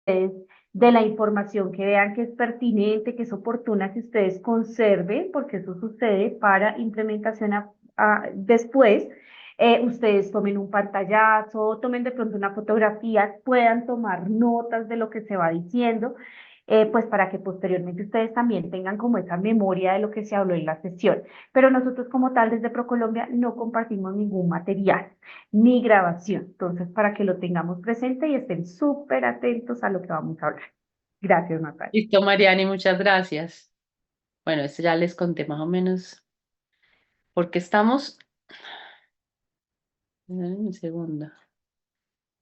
de la información que vean que es pertinente, que es oportuna, que ustedes conserven, porque eso sucede para implementación después. Ustedes tomen un pantallazo, tomen de pronto una fotografía, puedan tomar notas de lo que se va diciendo, pues para que posteriormente ustedes también tengan como esa memoria de lo que se habló en la sesión. Pero nosotros como tal desde ProColombia no compartimos ningún material ni grabación. Entonces, para que lo tengamos presente y estén súper atentos a lo que vamos a hablar. Gracias, Natalia. Listo, Mariani, muchas gracias. Bueno, esto ya les conté más o menos porque estamos, un segundo,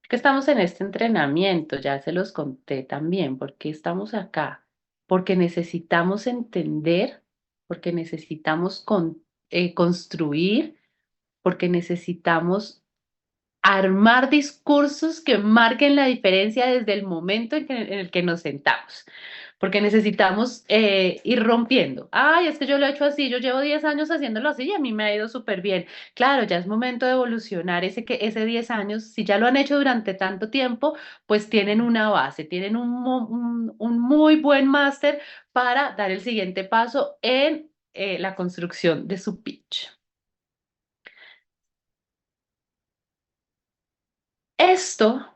porque estamos en este entrenamiento, ya se los conté también, porque estamos acá, porque necesitamos entender, porque necesitamos construir, porque necesitamos armar discursos que marquen la diferencia desde el momento en el que nos sentamos. Porque necesitamos ir rompiendo. Ay, es que yo lo he hecho así, yo llevo 10 años haciéndolo así y a mí me ha ido súper bien. Claro, ya es momento de evolucionar ese 10 años. Si ya lo han hecho durante tanto tiempo, pues tienen una base, tienen un muy buen máster para dar el siguiente paso en la construcción de su pitch. Esto,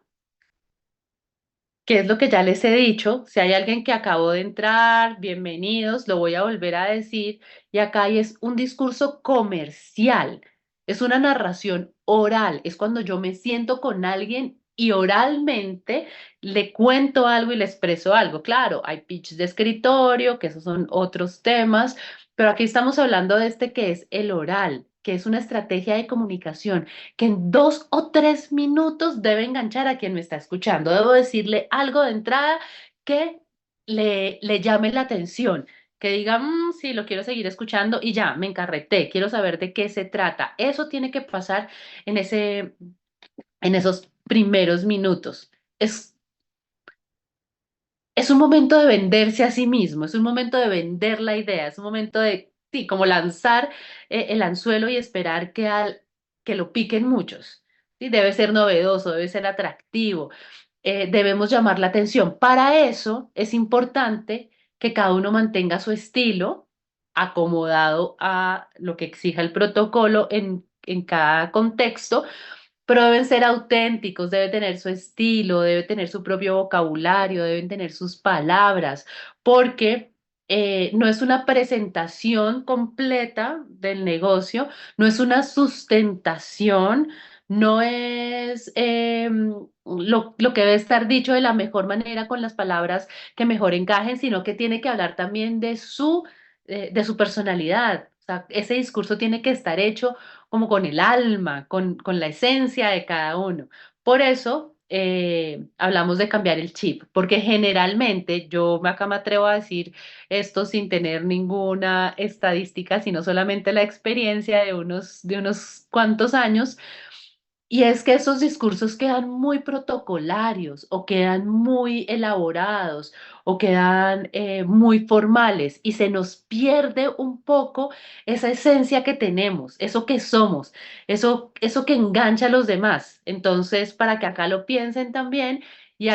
que es lo que ya les he dicho, si hay alguien que acabó de entrar, bienvenidos, lo voy a volver a decir, y acá es un discurso comercial, es una narración oral, es cuando yo me siento con alguien y oralmente le cuento algo y le expreso algo. Claro, hay pitch de escritorio, que esos son otros temas, pero aquí estamos hablando de este que es el oral, que es una estrategia de comunicación que en 2 o 3 minutos debe enganchar a quien me está escuchando. Debo decirle algo de entrada que le llame la atención, que diga, sí, lo quiero seguir escuchando y ya, me encarreté, quiero saber de qué se trata. Eso tiene que pasar en en esos primeros minutos. Es un momento de venderse a sí mismo, es un momento de vender la idea, es un momento de, sí, como lanzar el anzuelo y esperar que lo piquen muchos. ¿Sí? Debe ser novedoso, debe ser atractivo, debemos llamar la atención. Para eso es importante que cada uno mantenga su estilo acomodado a lo que exija el protocolo en cada contexto, pero deben ser auténticos, debe tener su estilo, debe tener su propio vocabulario, deben tener sus palabras, porque no es una presentación completa del negocio, no es una sustentación, no es lo que debe estar dicho de la mejor manera con las palabras que mejor encajen, sino que tiene que hablar también de su personalidad. O sea, ese discurso tiene que estar hecho como con el alma, con la esencia de cada uno. Por eso hablamos de cambiar el chip, porque generalmente yo acá me atrevo a decir esto sin tener ninguna estadística, sino solamente la experiencia de unos cuantos años. Y es que esos discursos quedan muy protocolarios o quedan muy elaborados o quedan muy formales y se nos pierde un poco esa esencia que tenemos, eso que somos, eso que engancha a los demás. Entonces, para que acá lo piensen también y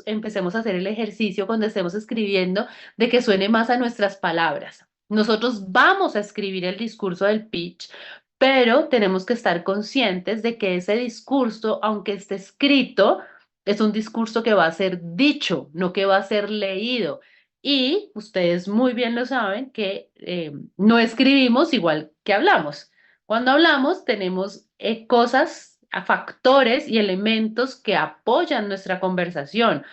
empecemos a hacer el ejercicio cuando estemos escribiendo de que suene más a nuestras palabras. Nosotros vamos a escribir el discurso del pitch, pero tenemos que estar conscientes de que ese discurso, aunque esté escrito, es un discurso que va a ser dicho, no que va a ser leído. Y ustedes muy bien lo saben que no escribimos igual que hablamos. Cuando hablamos tenemos cosas, factores y elementos que apoyan nuestra conversación.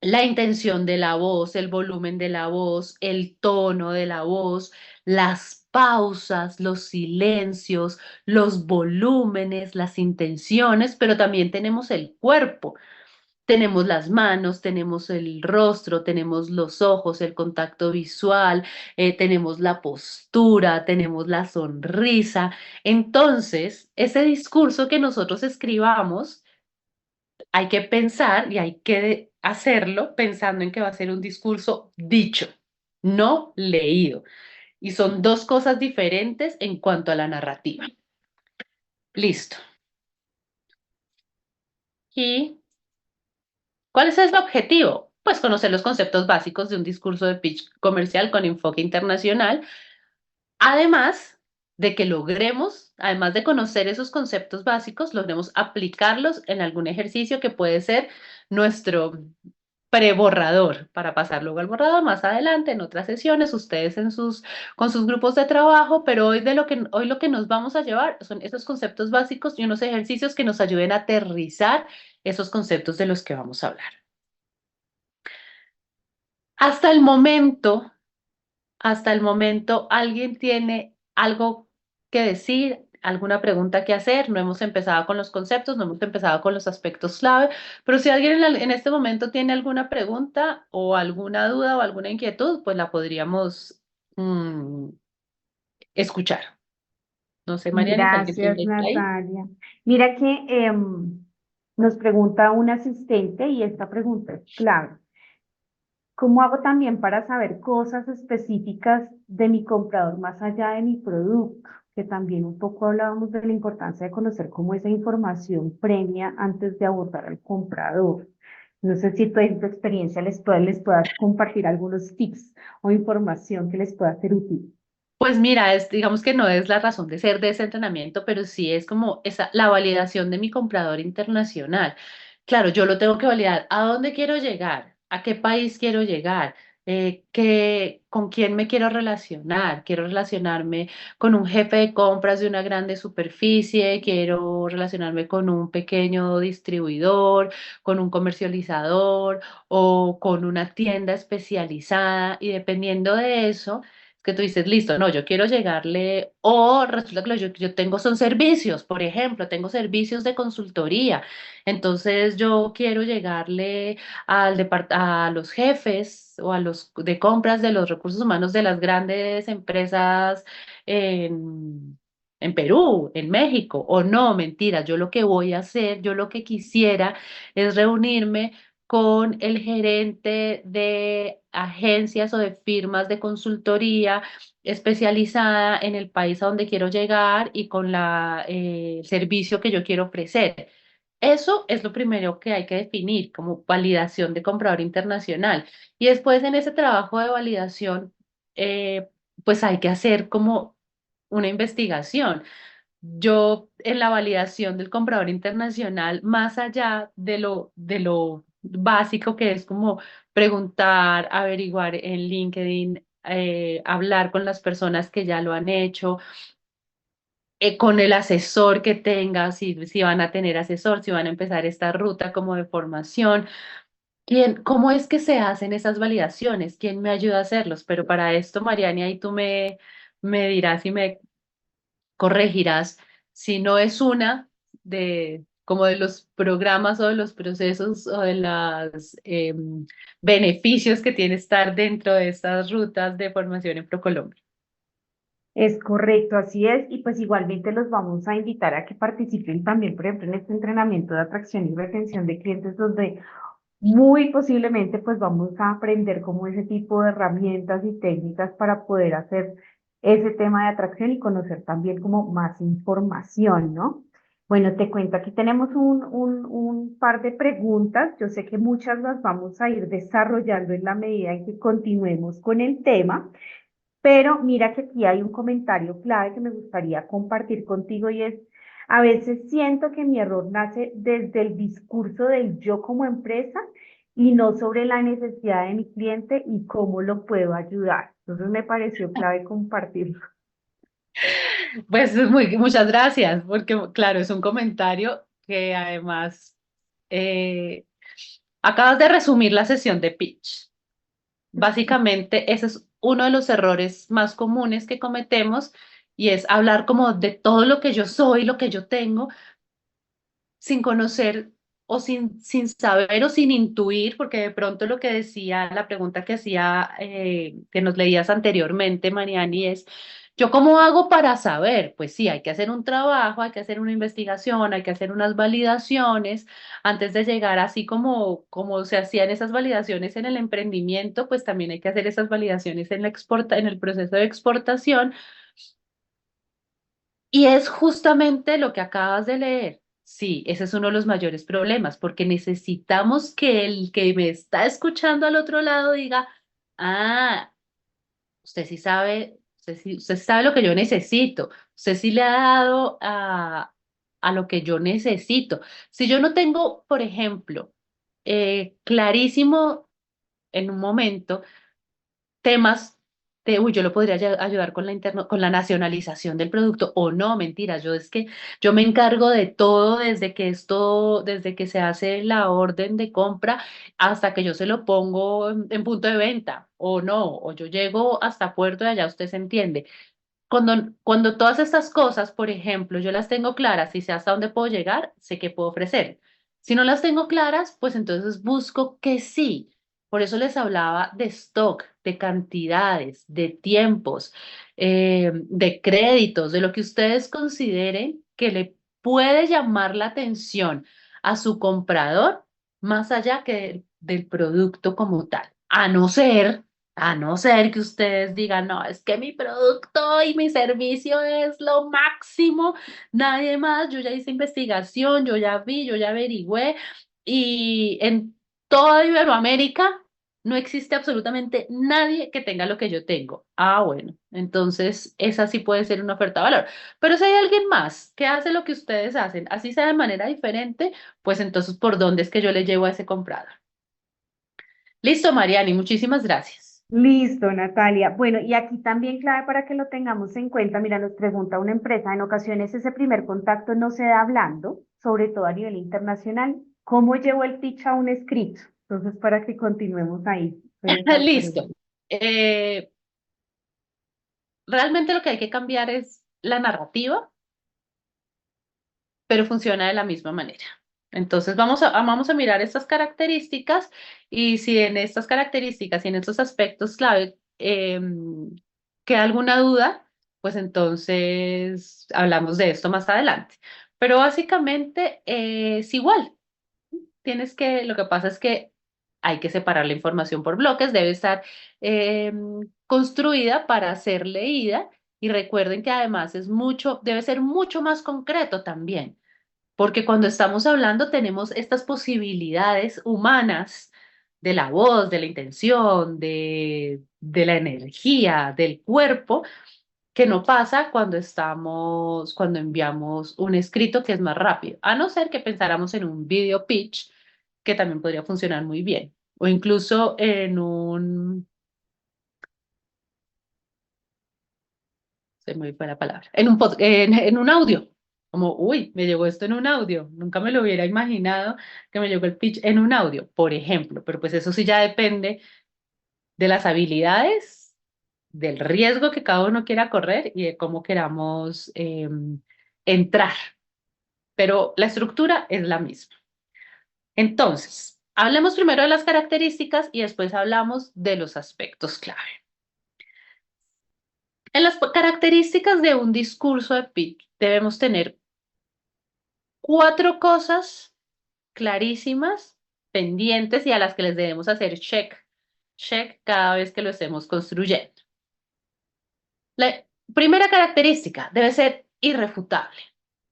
La intención de la voz, el volumen de la voz, el tono de la voz, las pausas, los silencios, los volúmenes, las intenciones, pero también tenemos el cuerpo. Tenemos las manos, tenemos el rostro, tenemos los ojos, el contacto visual, tenemos la postura, tenemos la sonrisa. Entonces, ese discurso que nosotros escribamos, hay que pensar y hay que hacerlo pensando en que va a ser un discurso dicho, no leído. Y son dos cosas diferentes en cuanto a la narrativa. Listo. Y ¿Cuál es el objetivo? Pues conocer los conceptos básicos de un discurso de pitch comercial con enfoque internacional. Además de que logremos, además de conocer esos conceptos básicos, logremos aplicarlos en algún ejercicio que puede ser nuestro preborrador para pasar luego al borrador más adelante en otras sesiones, ustedes con sus grupos de trabajo, pero hoy lo que nos vamos a llevar son esos conceptos básicos y unos ejercicios que nos ayuden a aterrizar esos conceptos de los que vamos a hablar. Hasta el momento, hasta el momento, ¿alguien tiene algo que decir, alguna pregunta que hacer? No hemos empezado con los conceptos, no hemos empezado con los aspectos clave, pero si alguien en este momento tiene alguna pregunta o alguna duda o alguna inquietud, pues la podríamos mm, escuchar. No sé, Mariana, si alguien Gracias, tiene ahí. Natalia. Mira que nos pregunta un asistente y esta pregunta es clave. ¿Cómo hago también para saber cosas específicas de mi comprador más allá de mi producto? Que también un poco hablábamos de la importancia de conocer cómo esa información premia antes de abordar al comprador. No sé si tú en tu experiencia les puedas compartir algunos tips o información que les pueda ser útil. Pues mira, digamos que no es la razón de ser de ese entrenamiento, pero sí es como la validación de mi comprador internacional. Claro, yo lo tengo que validar. ¿A dónde quiero llegar? ¿A qué país quiero llegar? ¿Con quién me quiero relacionar? Quiero relacionarme con un jefe de compras de una grande superficie, quiero relacionarme con un pequeño distribuidor, con un comercializador o con una tienda especializada. Y dependiendo de eso que tú dices, listo, no, yo quiero llegarle, o resulta que yo tengo son servicios, por ejemplo, tengo servicios de consultoría, entonces yo quiero llegarle a los jefes o a los de compras de los recursos humanos de las grandes empresas en, en Perú, en México, o no, mentira, yo lo que voy a hacer, yo lo que quisiera es reunirme con el gerente de agencias o de firmas de consultoría especializada en el país a donde quiero llegar y con el servicio que yo quiero ofrecer. Eso es lo primero que hay que definir como validación de comprador internacional. Y después en ese trabajo de validación, eh, pues hay que hacer como una investigación. Yo en la validación del comprador internacional, más allá de lo básico que es como preguntar, averiguar en LinkedIn, hablar con las personas que ya lo han hecho, con el asesor que tenga, si van a tener asesor, si van a empezar esta ruta como de formación. ¿Cómo es que se hacen esas validaciones? ¿Quién me ayuda a hacerlos? Pero para esto, Mariana, ahí me dirás y me corregirás si no es una como de los programas o de los procesos o de los beneficios que tiene estar dentro de estas rutas de formación en ProColombia. Es correcto, así es, y pues igualmente los vamos a invitar a que participen también, por ejemplo, en este entrenamiento de atracción y retención de clientes, donde muy posiblemente pues vamos a aprender como ese tipo de herramientas y técnicas para poder hacer ese tema de atracción y conocer también como más información, ¿no? Bueno, te cuento, aquí tenemos un par de preguntas. Yo sé que muchas las vamos a ir desarrollando en la medida en que continuemos con el tema. Pero mira que aquí hay un comentario clave que me gustaría compartir contigo y es, a veces siento que mi error nace desde el discurso del yo como empresa y no sobre la necesidad de mi cliente y cómo lo puedo ayudar. Entonces me pareció clave compartirlo. Pues muchas gracias, porque claro, es un comentario que además eh, acabas de resumir la sesión de pitch. Básicamente, ese es uno de los errores más comunes que cometemos y es hablar como de todo lo que yo soy, lo que yo tengo, sin conocer o sin saber o sin intuir, porque de pronto lo que decía, la pregunta que hacía, que nos leías anteriormente, Mariani, es, ¿yo cómo hago para saber? Pues sí, hay que hacer un trabajo, hay que hacer una investigación, hay que hacer unas validaciones antes de llegar, así como se hacían esas validaciones en el emprendimiento, pues también hay que hacer esas validaciones en el proceso de exportación. Y es justamente lo que acabas de leer. Sí, ese es uno de los mayores problemas, porque necesitamos que el que me está escuchando al otro lado diga, ah, usted sí sabe lo que yo necesito, usted sí le ha dado a lo que yo necesito. Si yo no tengo, por ejemplo, clarísimo en un momento temas de, uy, yo lo podría ayudar con con la nacionalización del producto o no, mentiras, yo es que yo me encargo de todo desde que se hace la orden de compra hasta que yo se lo pongo en punto de venta o no, o yo llego hasta puerto y allá usted se entiende. Cuando todas estas cosas, por ejemplo, yo las tengo claras y sé hasta dónde puedo llegar, sé qué puedo ofrecer. Si no las tengo claras, pues entonces busco que sí. Por eso les hablaba de stock, de cantidades, de tiempos, de créditos, de lo que ustedes consideren que le puede llamar la atención a su comprador, más allá que del producto como tal. A no ser que ustedes digan, no, es que mi producto y mi servicio es lo máximo, nadie más, yo ya hice investigación, yo ya vi, yo ya averigüé y en toda Iberoamérica no existe absolutamente nadie que tenga lo que yo tengo. Ah, bueno, entonces esa sí puede ser una oferta de valor. Pero si hay alguien más que hace lo que ustedes hacen, así sea de manera diferente, pues entonces, ¿por dónde es que yo le llevo a ese comprador? Listo, Mariani, muchísimas gracias. Listo, Natalia. Bueno, y aquí también clave para que lo tengamos en cuenta, mira, nos pregunta una empresa, en ocasiones ese primer contacto no se da hablando, sobre todo a nivel internacional. ¿Cómo llevo el pitch a un escrito? Entonces, para que continuemos ahí. Listo. Eh, Realmente lo que hay que cambiar es la narrativa, pero funciona de la misma manera. Entonces vamos a mirar estas características y si en estas características y en estos aspectos clave queda alguna duda, pues entonces hablamos de esto más adelante. Pero básicamente es igual. Lo que pasa es que hay que separar la información por bloques, debe estar eh, construida para ser leída y recuerden que además debe ser mucho más concreto también, porque cuando estamos hablando tenemos estas posibilidades humanas de la voz, de la intención, de la energía, del cuerpo, que no pasa cuando enviamos un escrito que es más rápido, a no ser que pensáramos en un video pitch, que también podría funcionar muy bien, o incluso se me fue la palabra, en un audio, como, uy, me llegó esto en un audio, nunca me lo hubiera imaginado que me llegó el pitch en un audio, por ejemplo, pero pues eso sí ya depende de las habilidades, del riesgo que cada uno quiera correr y de cómo queramos entrar, pero la estructura es la misma. Entonces, hablemos primero de las características y después hablamos de los aspectos clave. En las características de un discurso de pitch debemos tener cuatro cosas clarísimas, pendientes y a las que les debemos hacer check cada vez que lo estemos construyendo. La primera característica debe ser irrefutable.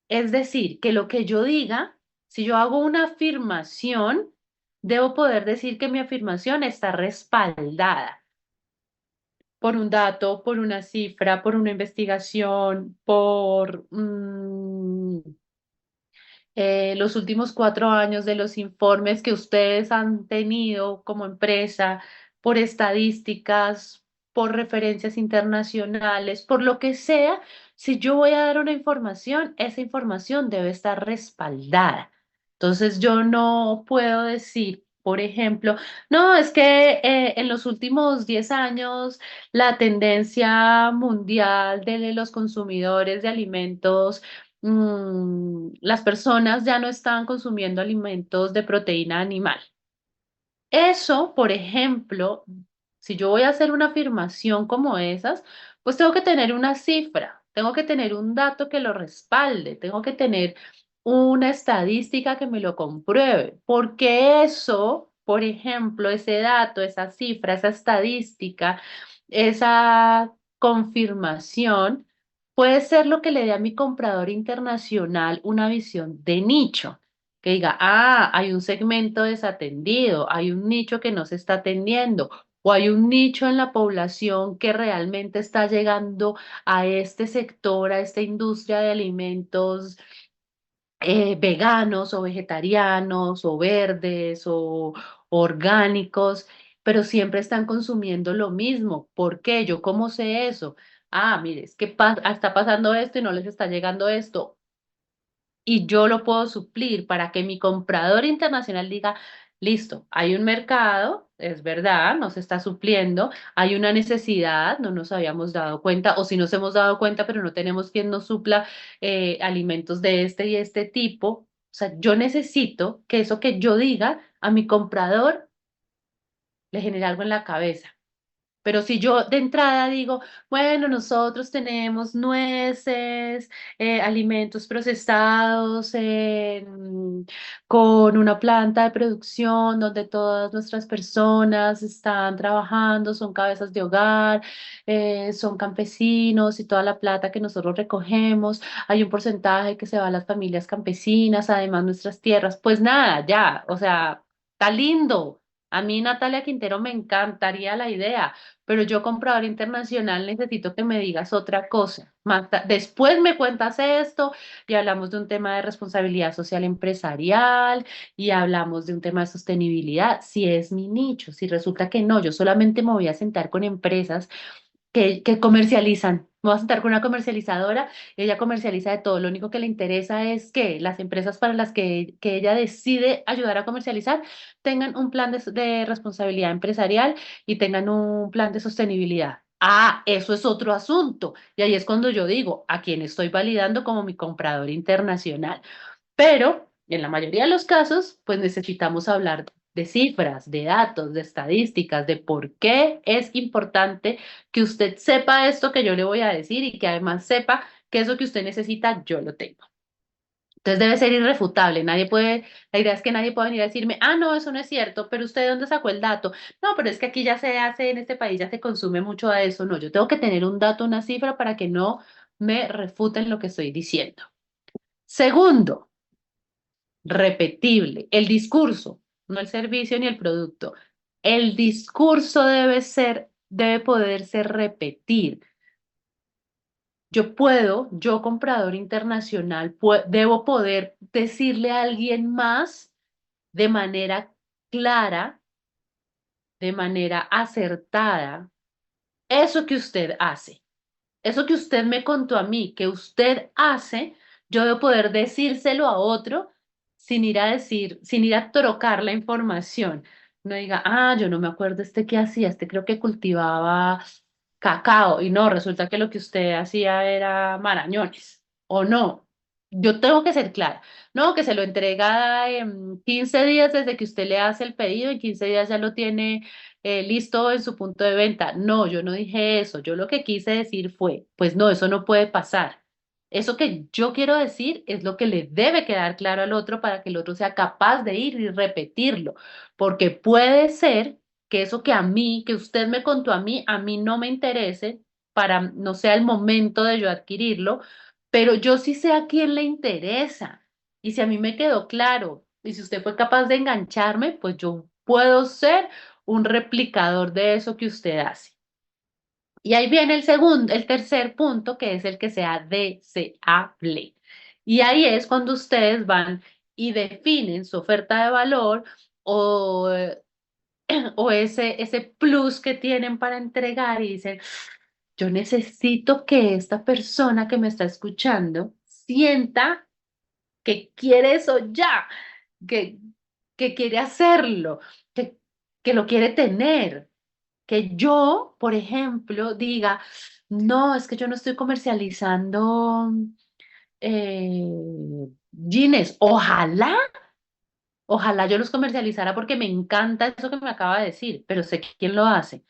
Es decir, que lo que yo diga, si yo hago una afirmación, debo poder decir que mi afirmación está respaldada por un dato, por una cifra, por una investigación, por los últimos 4 años de los informes que ustedes han tenido como empresa, por estadísticas, por referencias internacionales, por lo que sea, si yo voy a dar una información, esa información debe estar respaldada. Entonces yo no puedo decir, por ejemplo, no, es que en los últimos 10 años la tendencia mundial de los consumidores de alimentos las personas ya no están consumiendo alimentos de proteína animal. Eso, por ejemplo, si yo voy a hacer una afirmación como esas, pues tengo que tener una cifra, tengo que tener un dato que lo respalde, tengo que tener una estadística que me lo compruebe, porque eso, por ejemplo, ese dato, esa cifra, esa estadística, esa confirmación, puede ser lo que le dé a mi comprador internacional una visión de nicho, que diga, ah, hay un segmento desatendido, hay un nicho que no se está atendiendo, o hay un nicho en la población que realmente está llegando a este sector, a esta industria de alimentos veganos o vegetarianos o verdes o orgánicos, pero siempre están consumiendo lo mismo. ¿Por qué? ¿Yo cómo sé eso? Ah, mire, es que está pasando esto y no les está llegando esto y yo lo puedo suplir para que mi comprador internacional diga, listo, hay un mercado, es verdad, nos está supliendo, hay una necesidad, no nos habíamos dado cuenta, o si nos hemos dado cuenta, pero no tenemos quien nos supla alimentos de este y este tipo. O sea, yo necesito que eso que yo diga a mi comprador le genere algo en la cabeza. Pero si yo de entrada digo, bueno, nosotros tenemos nueces, alimentos procesados con una planta de producción donde todas nuestras personas están trabajando, son cabezas de hogar, son campesinos y toda la plata que nosotros recogemos, hay un porcentaje que se va a las familias campesinas, además nuestras tierras, pues nada, ya, o sea, está lindo. A mí, Natalia Quintero, me encantaría la idea, pero yo comprador internacional necesito que me digas otra cosa. Después me cuentas esto y hablamos de un tema de responsabilidad social empresarial y hablamos de un tema de sostenibilidad. Si es mi nicho, si resulta que no, yo solamente me voy a sentar con empresas que comercializan. Me voy a sentar con una comercializadora, ella comercializa de todo. Lo único que le interesa es que las empresas para las que ella decide ayudar a comercializar tengan un plan de responsabilidad empresarial y tengan un plan de sostenibilidad. Ah, eso es otro asunto. Y ahí es cuando yo digo, a quién estoy validando como mi comprador internacional. Pero en la mayoría de los casos, pues necesitamos hablar de cifras, de datos, de estadísticas, de por qué es importante que usted sepa esto que yo le voy a decir y que además sepa que eso que usted necesita, yo lo tengo. Entonces debe ser irrefutable. Nadie puede, la idea es que nadie pueda venir a decirme, ah, no, eso no es cierto, pero usted ¿de dónde sacó el dato? No, pero es que aquí ya se hace, en este país ya se consume mucho a eso. No, yo tengo que tener un dato, una cifra para que no me refuten lo que estoy diciendo. Segundo, repetible. El discurso, no el servicio ni el producto. El discurso debe poderse repetir. Yo comprador internacional, debo poder decirle a alguien más de manera clara, de manera acertada, eso que usted hace. Eso que usted me contó a mí, que usted hace, yo debo poder decírselo a otro sin ir a trocar la información. No diga, ah, yo no me acuerdo este qué hacía, este creo que cultivaba cacao y no, resulta que lo que usted hacía era marañones. O no, yo tengo que ser clara. No, que se lo entrega en 15 días desde que usted le hace el pedido, en 15 días ya lo tiene listo en su punto de venta. No, yo no dije eso. Yo lo que quise decir fue, pues no, eso no puede pasar. Eso que yo quiero decir es lo que le debe quedar claro al otro para que el otro sea capaz de ir y repetirlo. Porque puede ser que eso que a mí, que usted me contó a mí no me interese para no sea el momento de yo adquirirlo, pero yo sí sé a quién le interesa. Y si a mí me quedó claro, y si usted fue capaz de engancharme, pues yo puedo ser un replicador de eso que usted hace. Y ahí viene el tercer punto, que es el que sea deseable. Y ahí es cuando ustedes van y definen su oferta de valor o, o ese plus que tienen para entregar y dicen, yo necesito que esta persona que me está escuchando sienta que quiere eso ya, que, que quiere hacerlo, que, que lo quiere tener. Que yo, por ejemplo, diga, no, es que yo no estoy comercializando jeans. Ojalá yo los comercializara porque me encanta eso que me acaba de decir, pero sé quién lo hace.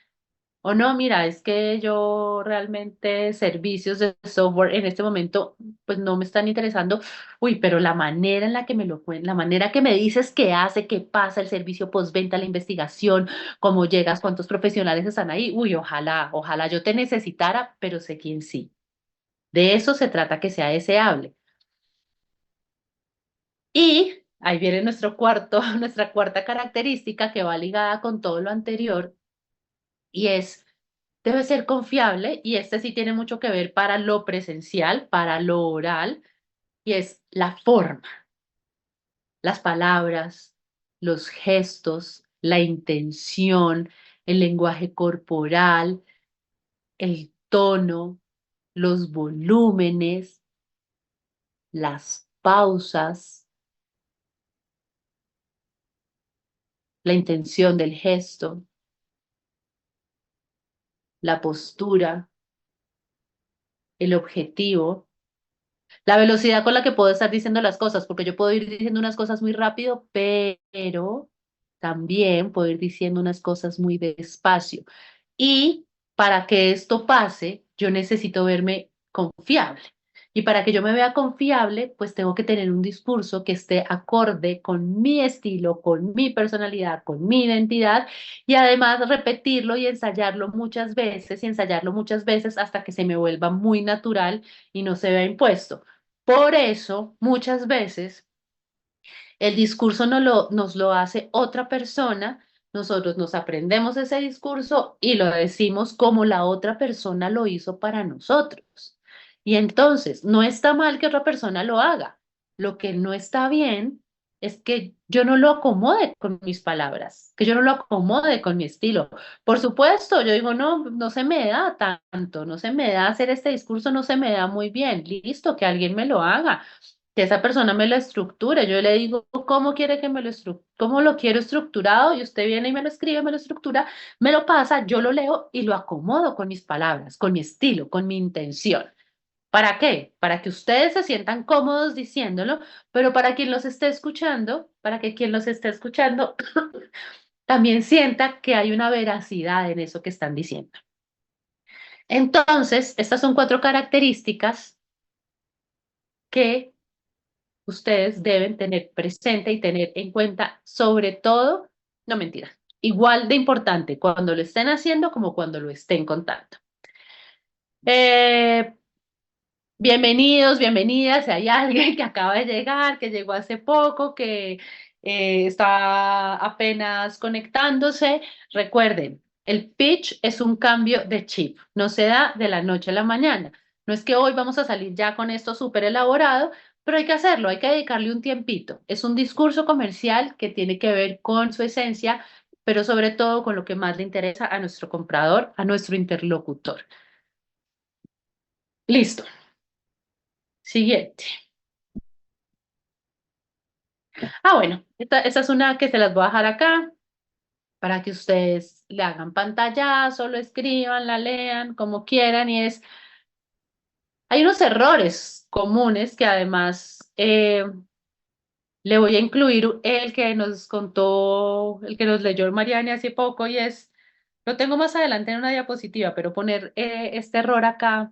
O no, mira, es que yo realmente servicios de software en este momento pues no me están interesando. Uy, pero la manera en la que me lo cuentas, la manera que me dices qué hace, qué pasa, el servicio postventa, la investigación, cómo llegas, cuántos profesionales están ahí. Uy, ojalá yo te necesitara, pero sé quién sí. De eso se trata que sea deseable. Y ahí viene nuestra cuarta característica que va ligada con todo lo anterior y es, debe ser confiable y este sí tiene mucho que ver para lo presencial, para lo oral y es la forma, las palabras, los gestos, la intención, el lenguaje corporal, el tono, los volúmenes, las pausas, la intención del gesto, la postura, el objetivo, la velocidad con la que puedo estar diciendo las cosas, porque yo puedo ir diciendo unas cosas muy rápido, pero también puedo ir diciendo unas cosas muy despacio. Y para que esto pase, yo necesito verme confiable. Y para que yo me vea confiable, pues tengo que tener un discurso que esté acorde con mi estilo, con mi personalidad, con mi identidad y además repetirlo y ensayarlo muchas veces hasta que se me vuelva muy natural y no se vea impuesto. Por eso, muchas veces el discurso nos lo hace otra persona, nosotros nos aprendemos ese discurso y lo decimos como la otra persona lo hizo para nosotros. Y entonces, no está mal que otra persona lo haga. Lo que no está bien es que yo no lo acomode con mis palabras, que yo no lo acomode con mi estilo. Por supuesto, yo digo, no, no se me da tanto, no se me da hacer este discurso, no se me da muy bien. Listo, que alguien me lo haga, que esa persona me lo estructure. Yo le digo, ¿cómo quiere que cómo lo quiero estructurado? Y usted viene y me lo escribe, me lo estructura, me lo pasa, yo lo leo y lo acomodo con mis palabras, con mi estilo, con mi intención. ¿Para qué? Para que ustedes se sientan cómodos diciéndolo, pero para quien los esté escuchando, para que quien los esté escuchando también sienta que hay una veracidad en eso que están diciendo. Entonces, estas son cuatro características que ustedes deben tener presente y tener en cuenta, sobre todo, no mentira, igual de importante cuando lo estén haciendo como cuando lo estén contando. Eh, Bienvenidos, bienvenidas, si hay alguien que acaba de llegar, que llegó hace poco, que está apenas conectándose, recuerden, el pitch es un cambio de chip, no se da de la noche a la mañana. No es que hoy vamos a salir ya con esto súper elaborado, pero hay que hacerlo, hay que dedicarle un tiempito. Es un discurso comercial que tiene que ver con su esencia, pero sobre todo con lo que más le interesa a nuestro comprador, a nuestro interlocutor. Listo. Siguiente. Bueno, esta es una que se las voy a dejar acá para que ustedes le hagan pantallazo, lo escriban, la lean, como quieran, y hay unos errores comunes que además le voy a incluir el que nos contó, el que nos leyó Mariane hace poco, y lo tengo más adelante en una diapositiva, pero poner este error acá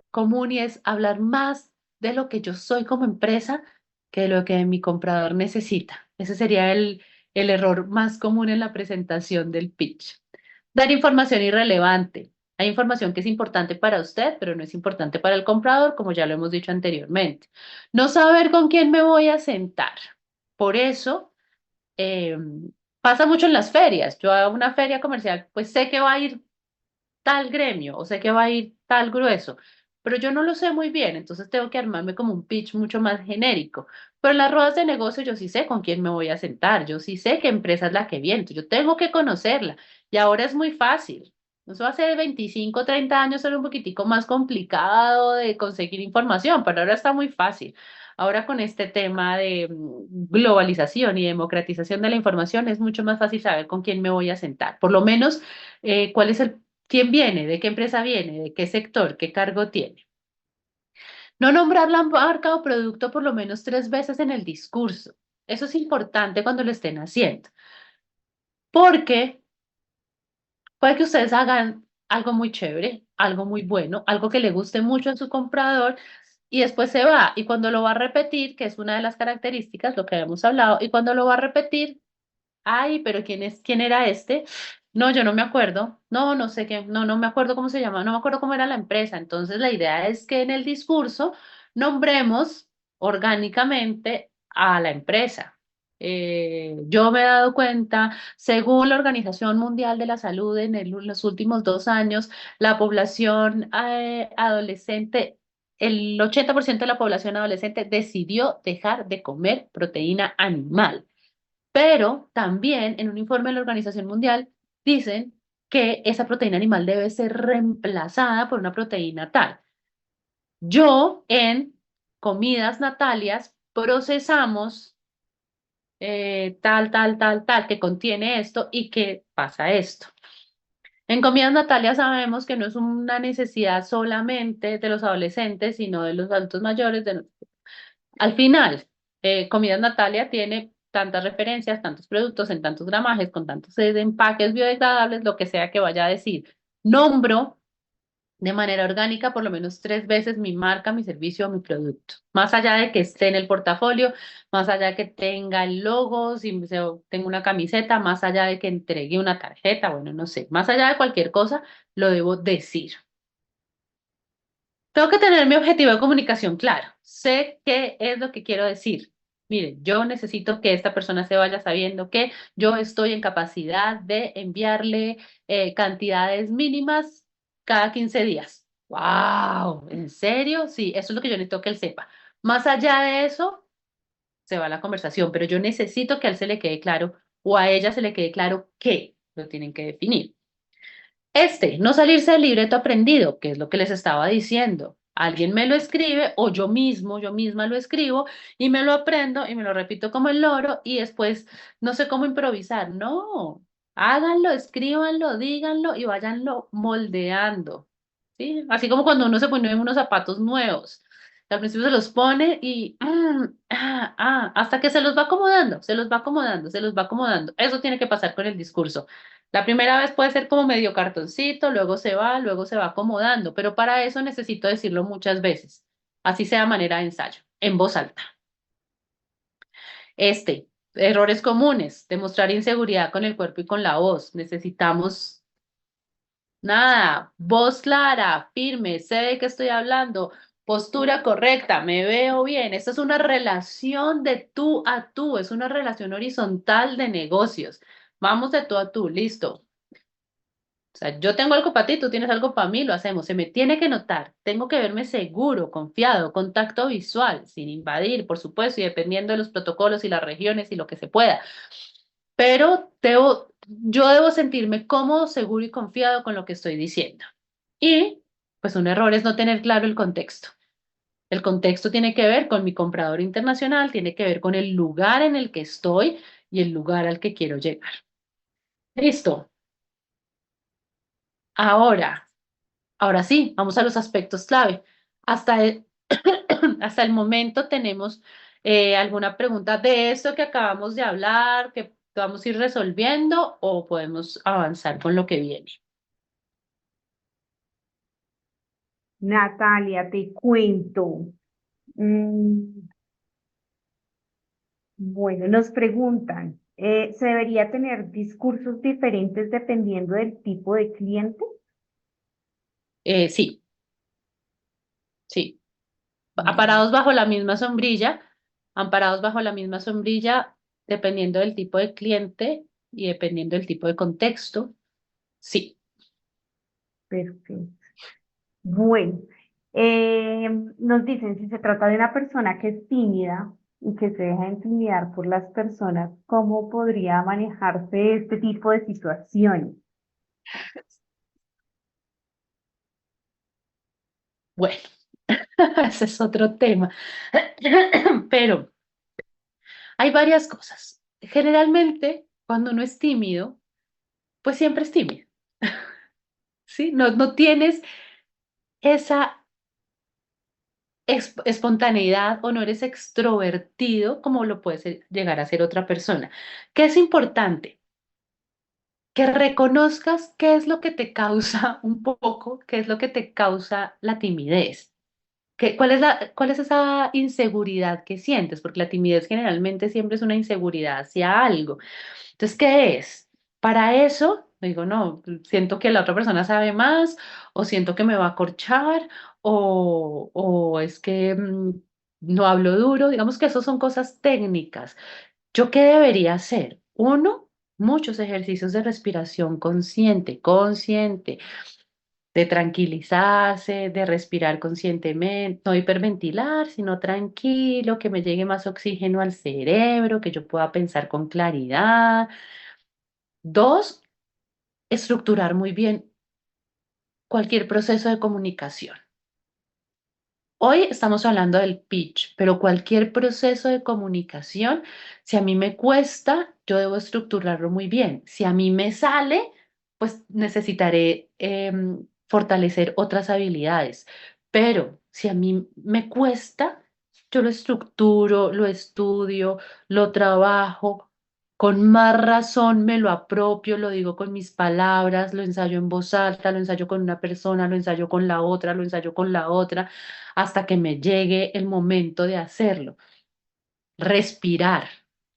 común y es hablar más de lo que yo soy como empresa que de lo que mi comprador necesita. Ese sería el error más común en la presentación del pitch. Dar información irrelevante. Hay información que es importante para usted, pero no es importante para el comprador, como ya lo hemos dicho anteriormente. No saber con quién me voy a sentar. Por eso, eh, pasa mucho en las ferias. Yo a una feria comercial, pues sé que va a ir tal gremio o sé que va a ir tal grueso, pero yo no lo sé muy bien, entonces tengo que armarme como un pitch mucho más genérico. Pero en las ruedas de negocio yo sí sé con quién me voy a sentar, yo sí sé qué empresa es la que viene, entonces yo tengo que conocerla y ahora es muy fácil. Eso hace 25, 30 años era un poquitico más complicado de conseguir información, pero ahora está muy fácil. Ahora con este tema de globalización y democratización de la información es mucho más fácil saber con quién me voy a sentar. Por lo menos, cuál es el quién viene, de qué empresa viene, de qué sector, qué cargo tiene. No nombrar la marca o producto por lo menos 3 veces en el discurso. Eso es importante cuando lo estén haciendo, porque puede que ustedes hagan algo muy chévere, algo muy bueno, algo que le guste mucho a su comprador y después se va. Y cuando lo va a repetir, que es una de las características, lo que habíamos hablado, y cuando lo va a repetir, ay, pero quién era este? No, yo no me acuerdo. No, no sé qué, no, no me acuerdo cómo se llama, no me acuerdo cómo era la empresa. Entonces, la idea es que en el discurso nombremos orgánicamente a la empresa. Yo me he dado cuenta, según la Organización Mundial de la Salud, los últimos 2 años, la población adolescente, el 80% de la población adolescente decidió dejar de comer proteína animal. Pero también en un informe de la Organización Mundial dicen que esa proteína animal debe ser reemplazada por una proteína tal. Yo en Comidas Natalias procesamos tal, que contiene esto y que pasa esto. En Comidas Natalias sabemos que no es una necesidad solamente de los adolescentes, sino de los adultos mayores, al final, Comidas Natalia tiene tantas referencias, tantos productos en tantos gramajes, con tantos empaques biodegradables, lo que sea que vaya a decir. Nombro de manera orgánica por lo menos 3 veces mi marca, mi servicio o mi producto. Más allá de que esté en el portafolio, más allá de que tenga el logo, si tengo una camiseta, más allá de que entregue una tarjeta, bueno, no sé, más allá de cualquier cosa, lo debo decir. Tengo que tener mi objetivo de comunicación claro. Sé qué es lo que quiero decir. Mire, yo necesito que esta persona se vaya sabiendo que yo estoy en capacidad de enviarle cantidades mínimas cada 15 días. ¡Wow! ¿En serio? Sí, eso es lo que yo necesito que él sepa. Más allá de eso, se va la conversación, pero yo necesito que a él se le quede claro o a ella se le quede claro qué lo tienen que definir. No salirse del libreto aprendido, que es lo que les estaba diciendo. Alguien me lo escribe o yo misma lo escribo y me lo aprendo y me lo repito como el loro y después no sé cómo improvisar. No, háganlo, escríbanlo, díganlo y váyanlo moldeando. ¿Sí? Así como cuando uno se pone unos zapatos nuevos. Al principio se los pone y hasta que se los va acomodando, se los va acomodando, se los va acomodando. Eso tiene que pasar con el discurso. La primera vez puede ser como medio cartoncito, luego se va acomodando, pero para eso necesito decirlo muchas veces, así sea de manera de ensayo, en voz alta. Errores comunes, demostrar inseguridad con el cuerpo y con la voz. Necesitamos nada, voz clara, firme, sé de qué estoy hablando, postura correcta, me veo bien. Esta es una relación de tú a tú, es una relación horizontal de negocios. Vamos de tú a tú, listo. O sea, yo tengo algo para ti, tú tienes algo para mí, lo hacemos. Se me tiene que notar, tengo que verme seguro, confiado, contacto visual, sin invadir, por supuesto, y dependiendo de los protocolos y las regiones y lo que se pueda. Pero yo debo sentirme cómodo, seguro y confiado con lo que estoy diciendo. Y pues un error es no tener claro el contexto. El contexto tiene que ver con mi comprador internacional, tiene que ver con el lugar en el que estoy y el lugar al que quiero llegar. Listo. Ahora. Ahora sí, vamos a los aspectos clave. Hasta el, hasta el momento tenemos alguna pregunta de esto que acabamos de hablar, que vamos a ir resolviendo o podemos avanzar con lo que viene. Natalia, te cuento. Mm, bueno, nos preguntan, ¿se debería tener discursos diferentes dependiendo del tipo de cliente? Sí, sí. Mm, Amparados bajo la misma sombrilla, dependiendo del tipo de cliente y dependiendo del tipo de contexto, sí. perfecto. Bueno, nos dicen si se trata de una persona que es tímida y que se deja intimidar por las personas, ¿cómo podría manejarse este tipo de situaciones? Bueno, ese es otro tema. Pero hay varias cosas. Generalmente, cuando uno es tímido, pues siempre es tímido, ¿sí? No, no tienes esa espontaneidad o no eres extrovertido como lo puede llegar a ser otra persona. ¿Qué es importante? Que reconozcas qué es lo que te causa un poco, qué es lo que te causa la timidez. Cuál es esa inseguridad que sientes? Porque la timidez generalmente siempre es una inseguridad hacia algo. Entonces, ¿qué es? Para eso Digo, no, siento que la otra persona sabe más, o siento que me va a corchar, o es que no hablo duro. Digamos que eso son cosas técnicas. ¿Yo qué debería hacer? Uno, muchos ejercicios de respiración consciente, consciente, de tranquilizarse, de respirar conscientemente, no hiperventilar, sino tranquilo, que me llegue más oxígeno al cerebro, que yo pueda pensar con claridad. Dos, estructurar muy bien cualquier proceso de comunicación. Hoy estamos hablando del pitch, pero cualquier proceso de comunicación, si a mí me cuesta, yo debo estructurarlo muy bien. Si a mí me sale, pues necesitaré fortalecer otras habilidades. Pero si a mí me cuesta, yo lo estructuro, lo estudio, lo trabajo. Con más razón me lo apropio, lo digo con mis palabras, lo ensayo en voz alta, lo ensayo con una persona, lo ensayo con la otra, lo ensayo con la otra hasta que me llegue el momento de hacerlo. Respirar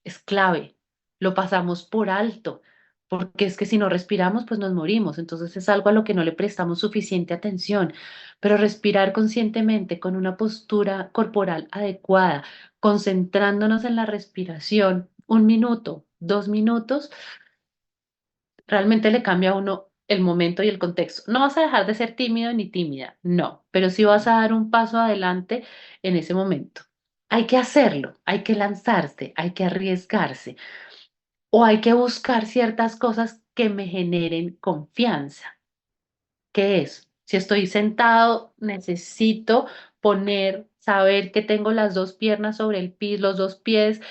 es clave. Lo pasamos por alto, porque es que si no respiramos, pues nos morimos. Entonces es algo a lo que no le prestamos suficiente atención. Pero respirar conscientemente, con una postura corporal adecuada, concentrándonos en la respiración, 1 minuto, 2 minutos, realmente le cambia a uno el momento y el contexto. No vas a dejar de ser tímido ni tímida, no, pero sí vas a dar un paso adelante en ese momento. Hay que hacerlo, hay que lanzarse, hay que arriesgarse o hay que buscar ciertas cosas que me generen confianza. ¿Qué es? Si estoy sentado, necesito saber que tengo las dos piernas sobre el piso, los dos pies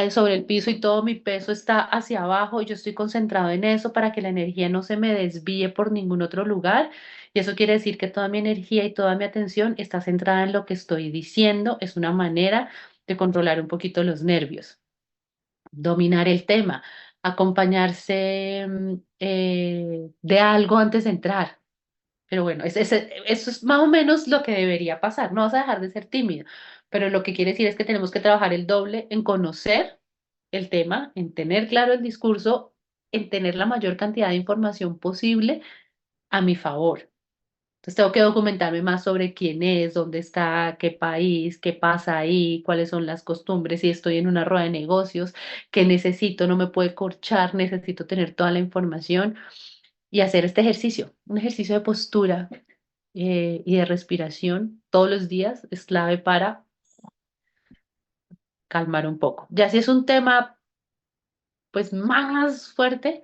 sobre el piso y todo mi peso está hacia abajo. Yo estoy concentrado en eso para que la energía no se me desvíe por ningún otro lugar. Y eso quiere decir que toda mi energía y toda mi atención está centrada en lo que estoy diciendo. Es una manera de controlar un poquito los nervios, dominar el tema, acompañarse de algo antes de entrar. Pero bueno, eso es más o menos lo que debería pasar. No vas a dejar de ser tímido, pero lo que quiere decir es que tenemos que trabajar el doble en conocer el tema, en tener claro el discurso, en tener la mayor cantidad de información posible a mi favor. Entonces tengo que documentarme más sobre quién es, dónde está, qué país, qué pasa ahí, cuáles son las costumbres, si estoy en una rueda de negocios, qué necesito, no me puede corchar, necesito tener toda la información y hacer este ejercicio, un ejercicio de postura y de respiración todos los días es clave para calmar un poco. Ya si es un tema pues más fuerte,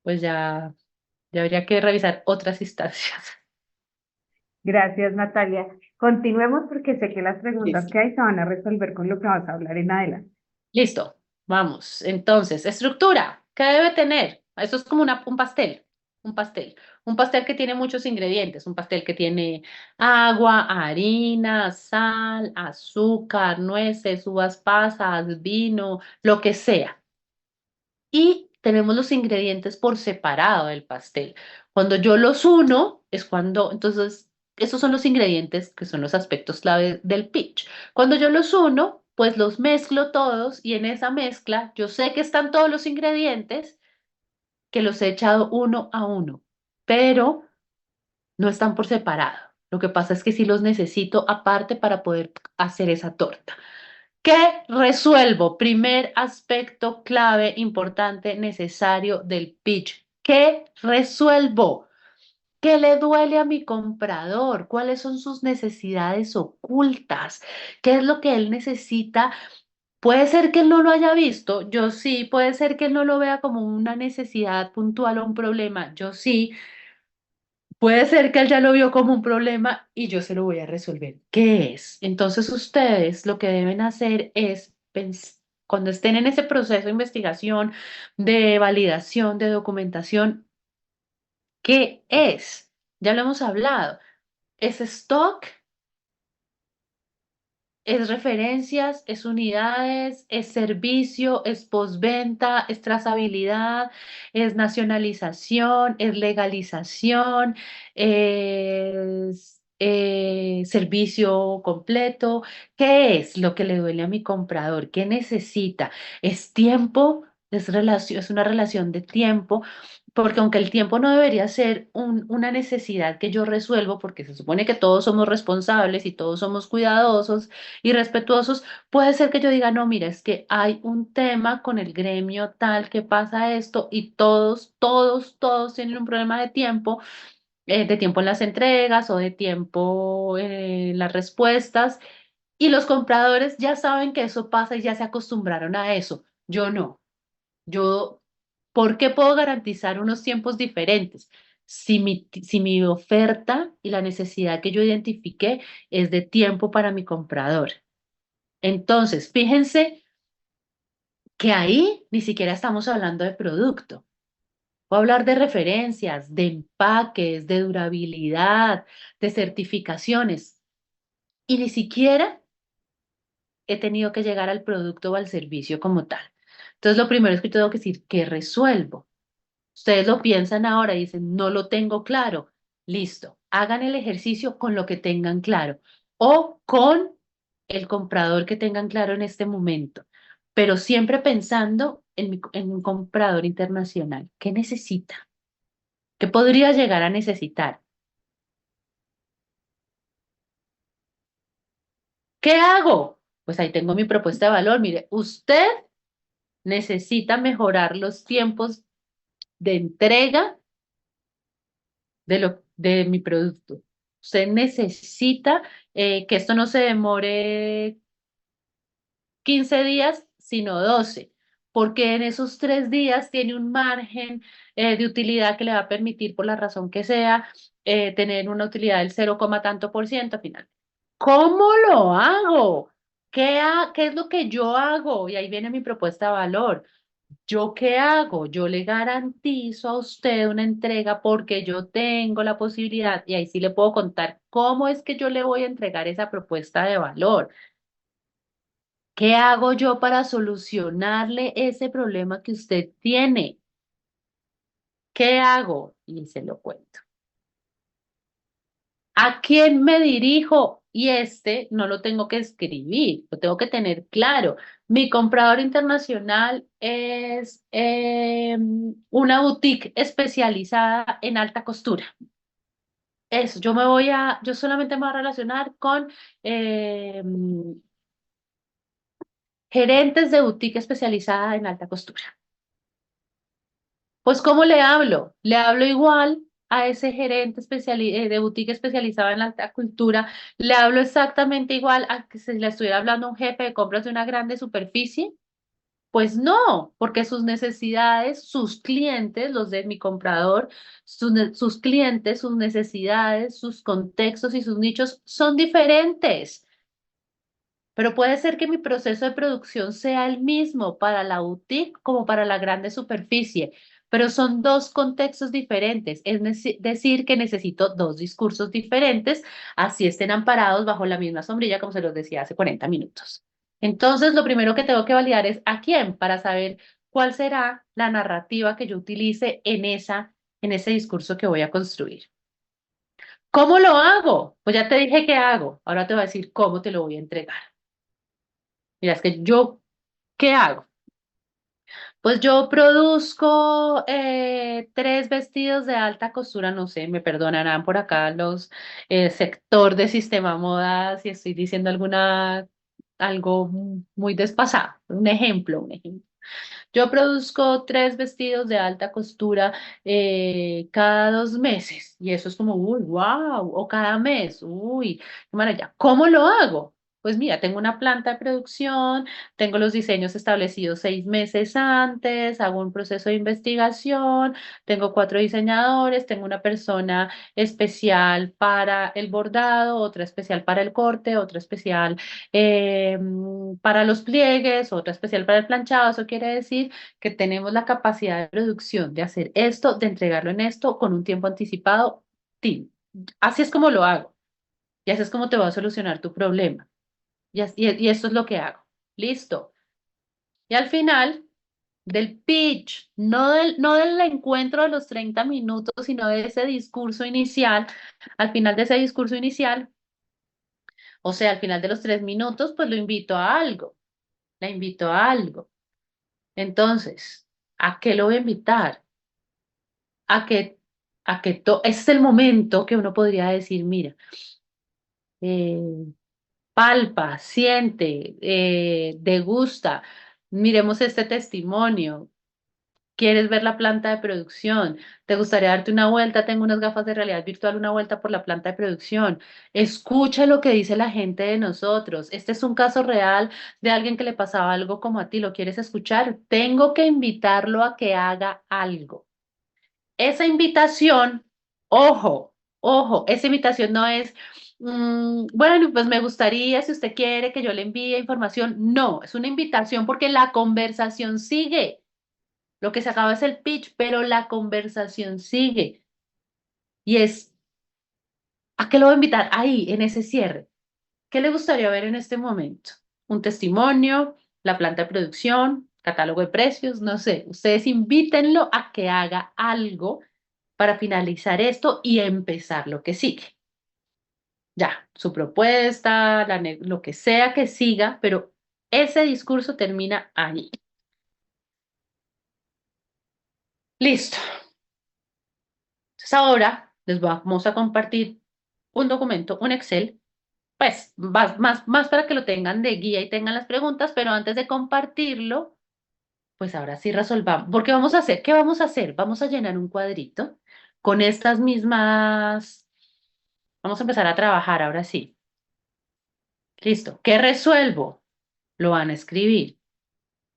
pues ya habría que revisar otras instancias. Gracias, Natalia. Continuemos porque sé que las preguntas Listo. que hay se van a resolver con lo que vas a hablar en adelante. Listo, vamos. Entonces, estructura, ¿qué debe tener? Eso es como un pastel, un pastel. Un pastel que tiene muchos ingredientes, un pastel que tiene agua, harina, sal, azúcar, nueces, uvas pasas, vino, lo que sea. Y tenemos los ingredientes por separado del pastel. Cuando yo los uno, es cuando, entonces, esos son los ingredientes que son los aspectos clave del pitch. Cuando yo los uno, pues los mezclo todos y en esa mezcla yo sé que están todos los ingredientes, que los he echado uno a uno, pero no están por separado. Lo que pasa es que sí los necesito aparte para poder hacer esa torta. ¿Qué resuelvo? Primer aspecto clave, importante, necesario del pitch. ¿Qué resuelvo? ¿Qué le duele a mi comprador? ¿Cuáles son sus necesidades ocultas? ¿Qué es lo que él necesita? Puede ser que él no lo haya visto, yo sí, puede ser que él no lo vea como una necesidad puntual o un problema, yo sí, puede ser que él ya lo vio como un problema y yo se lo voy a resolver. ¿Qué es? Entonces ustedes lo que deben hacer es, cuando estén en ese proceso de investigación, de validación, de documentación, ¿qué es? Ya lo hemos hablado. ¿Es stock? Es referencias, es unidades, es servicio, es postventa, es trazabilidad, es nacionalización, es legalización, es servicio completo. ¿Qué es lo que le duele a mi comprador? ¿Qué necesita? ¿Es tiempo? es una relación de tiempo, porque aunque el tiempo no debería ser una necesidad que yo resuelvo, porque se supone que todos somos responsables y todos somos cuidadosos y respetuosos, puede ser que yo diga, no, mira, es que hay un tema con el gremio tal que pasa esto y todos tienen un problema de tiempo en las entregas o de tiempo en las respuestas, y los compradores ya saben que eso pasa y ya se acostumbraron a eso. Yo no. Yo, ¿por qué puedo garantizar unos tiempos diferentes? Si mi oferta y la necesidad que yo identifiqué es de tiempo para mi comprador. Entonces, fíjense que ahí ni siquiera estamos hablando de producto. Puedo hablar de referencias, de empaques, de durabilidad, de certificaciones. Y ni siquiera he tenido que llegar al producto o al servicio como tal. Entonces, lo primero es que tengo que decir, ¿qué resuelvo? Ustedes lo piensan ahora y dicen, no lo tengo claro. Listo, hagan el ejercicio con lo que tengan claro o con el comprador que tengan claro en este momento, pero siempre pensando en un comprador internacional. ¿Qué necesita? ¿Qué podría llegar a necesitar? ¿Qué hago? Pues ahí tengo mi propuesta de valor. Mire, usted necesita mejorar los tiempos de entrega de mi producto. Usted necesita que esto no se demore 15 días, sino 12, porque en esos 3 días tiene un margen de utilidad que le va a permitir, por la razón que sea, tener una utilidad del 0, tanto por ciento final. ¿Cómo lo hago? ¿Qué es lo que yo hago? Y ahí viene mi propuesta de valor. ¿Yo qué hago? Yo le garantizo a usted una entrega porque yo tengo la posibilidad, y ahí sí le puedo contar cómo es que yo le voy a entregar esa propuesta de valor. ¿Qué hago yo para solucionarle ese problema que usted tiene? ¿Qué hago? Y se lo cuento. ¿A quién me dirijo? Y este no lo tengo que escribir, lo tengo que tener claro. Mi comprador internacional es una boutique especializada en alta costura. Eso, yo solamente me voy a relacionar con eh, gerentes de boutique especializada en alta costura. Pues, ¿cómo le hablo? Le hablo igual a ese gerente de boutique especializado en la alta cultura. Le hablo exactamente igual a que si le estuviera hablando a un jefe de compras de una grande superficie. Pues no, porque sus necesidades, sus clientes, los de mi comprador, sus clientes, sus necesidades, sus contextos y sus nichos son diferentes. Pero puede ser que mi proceso de producción sea el mismo para la boutique como para la grande superficie, pero son dos contextos diferentes. Es decir, que necesito dos discursos diferentes, así estén amparados bajo la misma sombrilla, como se los decía hace 40 minutos. Entonces, lo primero que tengo que validar es a quién para saber cuál será la narrativa que yo utilice en ese discurso que voy a construir. ¿Cómo lo hago? Pues ya te dije qué hago. Ahora te voy a decir cómo te lo voy a entregar. Mira, es que yo, ¿qué hago? Pues yo produzco 3 vestidos de alta costura, no sé, me perdonarán por acá los sector de sistema moda si estoy diciendo algo muy desfasado. Un ejemplo. Yo produzco 3 vestidos de alta costura cada 2 meses y eso es como, uy, wow, o cada mes, uy, qué maravilla. ¿Cómo lo hago? Pues mira, tengo una planta de producción, tengo los diseños establecidos 6 meses antes, hago un proceso de investigación, tengo 4 diseñadores, tengo una persona especial para el bordado, otra especial para el corte, otra especial para los pliegues, otra especial para el planchado. Eso quiere decir que tenemos la capacidad de producción de hacer esto, de entregarlo en esto con un tiempo anticipado. Sí, así es como lo hago y así es como te va a solucionar tu problema. Y esto es lo que hago. Listo. Y al final del pitch, no del encuentro de los 30 minutos, sino de ese discurso inicial, al final de ese discurso inicial, o sea, al final de los 3 minutos, pues lo invito a algo, la invito a algo. Entonces, ¿A qué lo voy a invitar? A que, ese es el momento que uno podría decir, mira, eh, palpa, siente, degusta, miremos este testimonio. ¿Quieres ver la planta de producción? ¿Te gustaría darte una vuelta? Tengo unas gafas de realidad virtual, una vuelta por la planta de producción. Escucha lo que dice la gente de nosotros. Este es un caso real de alguien que le pasaba algo como a ti. ¿Lo quieres escuchar? Tengo que invitarlo a que haga algo. Esa invitación, ojo, ojo, esa invitación no es, bueno, pues me gustaría, si usted quiere que yo le envíe información. No, es una invitación porque la conversación sigue. Lo que se acaba es el pitch, pero la conversación sigue. Y es, ¿a qué lo voy a invitar? Ahí, en ese cierre. ¿Qué le gustaría ver en este momento? ¿Un testimonio? ¿La planta de producción? ¿Catálogo de precios? No sé. Ustedes invítenlo a que haga algo para finalizar esto y empezar lo que sigue. Ya, su propuesta, lo que sea que siga, pero ese discurso termina ahí. Listo. Entonces ahora les vamos a compartir un documento, un Excel, pues más para que lo tengan de guía y tengan las preguntas, pero antes de compartirlo, pues ahora sí resolvamos. ¿Por qué vamos a hacer? ¿Qué vamos a hacer? Vamos a llenar un cuadrito con estas mismas. Vamos a empezar a trabajar ahora sí. Listo. ¿Qué resuelvo? Lo van a escribir.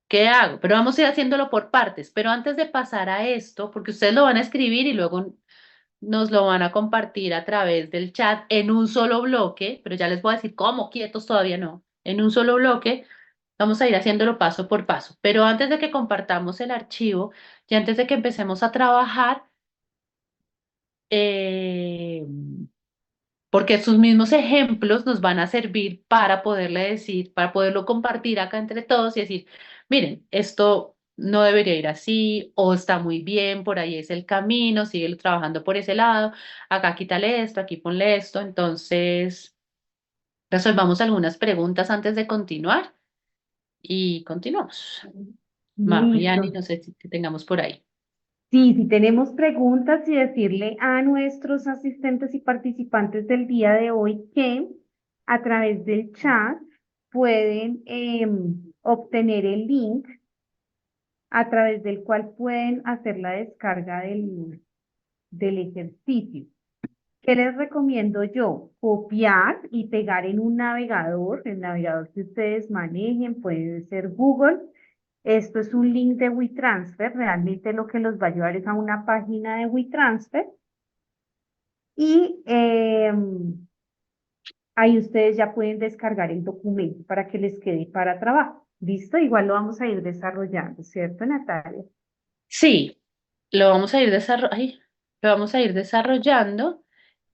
¿Qué hago? Pero vamos a ir haciéndolo por partes. Pero antes de pasar a esto, porque ustedes lo van a escribir y luego nos lo van a compartir a través del chat en un solo bloque, pero ya les voy a decir cómo, quietos todavía no. En un solo bloque vamos a ir haciéndolo paso por paso. Pero antes de que compartamos el archivo y antes de que empecemos a trabajar, eh, porque sus mismos ejemplos nos van a servir para poderle decir, para poderlo compartir acá entre todos y decir, miren, esto no debería ir así, o está muy bien, por ahí es el camino, sigue trabajando por ese lado, acá quítale esto, aquí ponle esto. Entonces, resolvamos algunas preguntas antes de continuar y continuamos. Mariani, Listo. no sé si te tengamos por ahí. Sí, si tenemos preguntas y decirle a nuestros asistentes y participantes del día de hoy que a través del chat pueden obtener el link a través del cual pueden hacer la descarga del ejercicio. ¿Qué les recomiendo yo? Copiar y pegar en un navegador, el navegador que ustedes manejen, puede ser Google. Esto es un link de WeTransfer, realmente lo que los va a llevar es a una página de WeTransfer y ahí ustedes ya pueden descargar el documento para que les quede para trabajo. ¿Listo? Igual lo vamos a ir desarrollando, ¿cierto, Natalia? Sí, lo vamos a ir lo vamos a ir desarrollando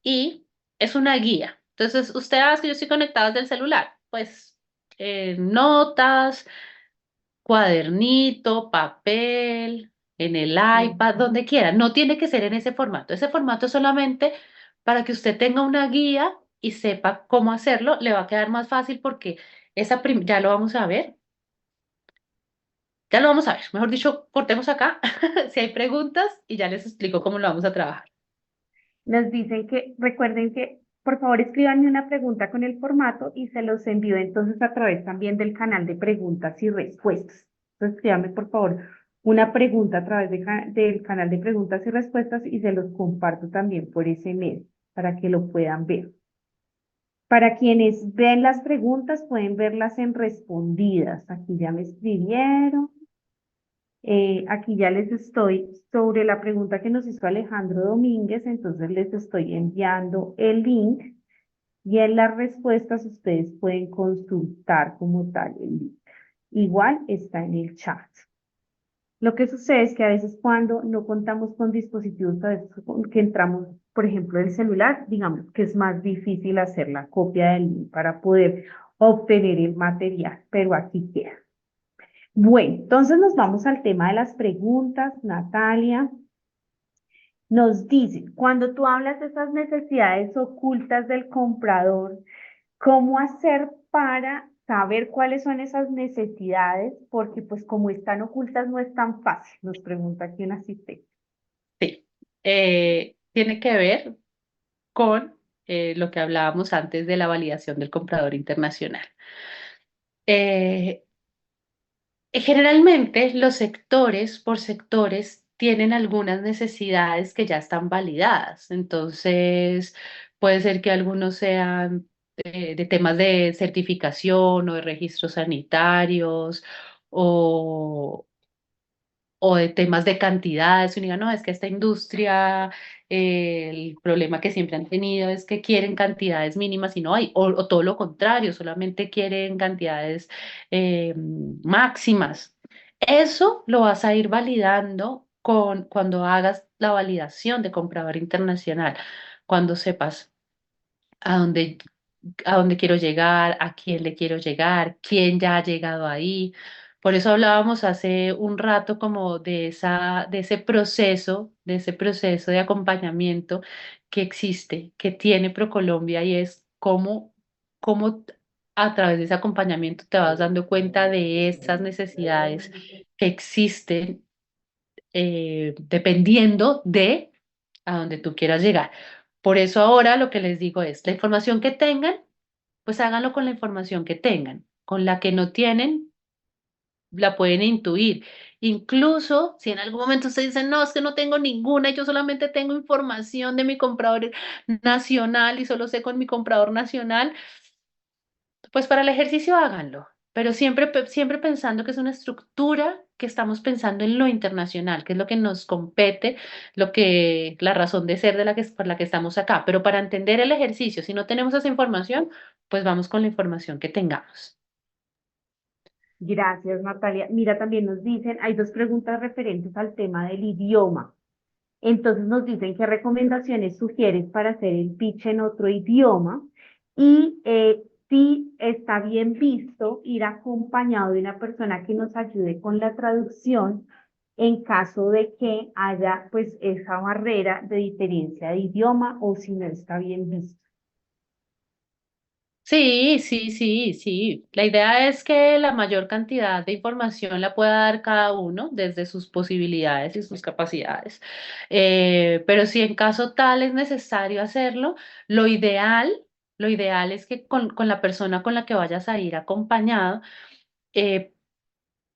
y es una guía. Entonces, usted hace que yo estoy conectada desde el celular, pues notas, cuadernito, papel, en el iPad, Ujú. donde quiera. No tiene que ser en ese formato. Ese formato es solamente para que usted tenga una guía y sepa cómo hacerlo. Le va a quedar más fácil porque ya lo vamos a ver. Ya lo vamos a ver. Mejor dicho, cortemos acá si hay preguntas y ya les explico cómo lo vamos a trabajar. Nos dicen que, recuerden que, por favor, escríbanme una pregunta con el formato y se los envío entonces a través también del canal de preguntas y respuestas. Entonces, escríbanme, por favor, una pregunta a través del canal de preguntas y respuestas y se los comparto también por ese medio para que lo puedan ver. Para quienes ven las preguntas, pueden verlas en respondidas. Aquí ya me escribieron. Aquí ya les estoy sobre la pregunta que nos hizo Alejandro Domínguez, entonces les estoy enviando el link y en las respuestas ustedes pueden consultar como tal el link. Igual está en el chat. Lo que sucede es que a veces cuando no contamos con dispositivos a veces que entramos, por ejemplo, el celular, digamos que es más difícil hacer la copia del link para poder obtener el material, pero aquí queda. Bueno, entonces nos vamos al tema de las preguntas. Natalia nos dice, cuando tú hablas de esas necesidades ocultas del comprador, ¿cómo hacer para saber cuáles son esas necesidades, porque pues como están ocultas no es tan fácil, nos pregunta aquí un asistente. Sí. Tiene que ver con lo que hablábamos antes de la validación del comprador internacional. Eh, Generalmente los sectores por sectores tienen algunas necesidades que ya están validadas. Entonces, puede ser que algunos sean de temas de certificación o de registros sanitarios o, o de temas de cantidades, y uno diga, no, es que esta industria, el problema que siempre han tenido es que quieren cantidades mínimas y no hay, o todo lo contrario, solamente quieren cantidades máximas. Eso lo vas a ir validando cuando hagas la validación de comprador internacional, cuando sepas a dónde, a dónde quiero llegar, a quién le quiero llegar, quién ya ha llegado ahí. Por eso hablábamos hace un rato como de ese proceso de acompañamiento que existe, que tiene ProColombia y es cómo a través de ese acompañamiento te vas dando cuenta de esas necesidades que existen dependiendo de a donde tú quieras llegar. Por eso ahora lo que les digo es, la información que tengan, pues háganlo con la información que tengan. Con la que no tienen, la pueden intuir. Incluso si en algún momento ustedes dicen, no, es que no tengo ninguna, yo solamente tengo información de mi comprador nacional y solo sé con mi comprador nacional, pues para el ejercicio háganlo, pero siempre, siempre pensando que es una estructura que estamos pensando en lo internacional, que es lo que nos compete, la razón de ser por la que estamos acá. Pero para entender el ejercicio, si no tenemos esa información, pues vamos con la información que tengamos. Gracias, Natalia. Mira, también nos dicen, hay dos preguntas referentes al tema del idioma. Entonces nos dicen qué recomendaciones sugieres para hacer el pitch en otro idioma y si está bien visto ir acompañado de una persona que nos ayude con la traducción en caso de que haya pues esa barrera de diferencia de idioma o si no está bien visto. Sí, sí, sí, sí. La idea es que la mayor cantidad de información la pueda dar cada uno desde sus posibilidades y sus capacidades. Pero si en caso tal es necesario hacerlo, lo ideal, lo ideal es que con la persona con la que vayas a ir acompañado, eh,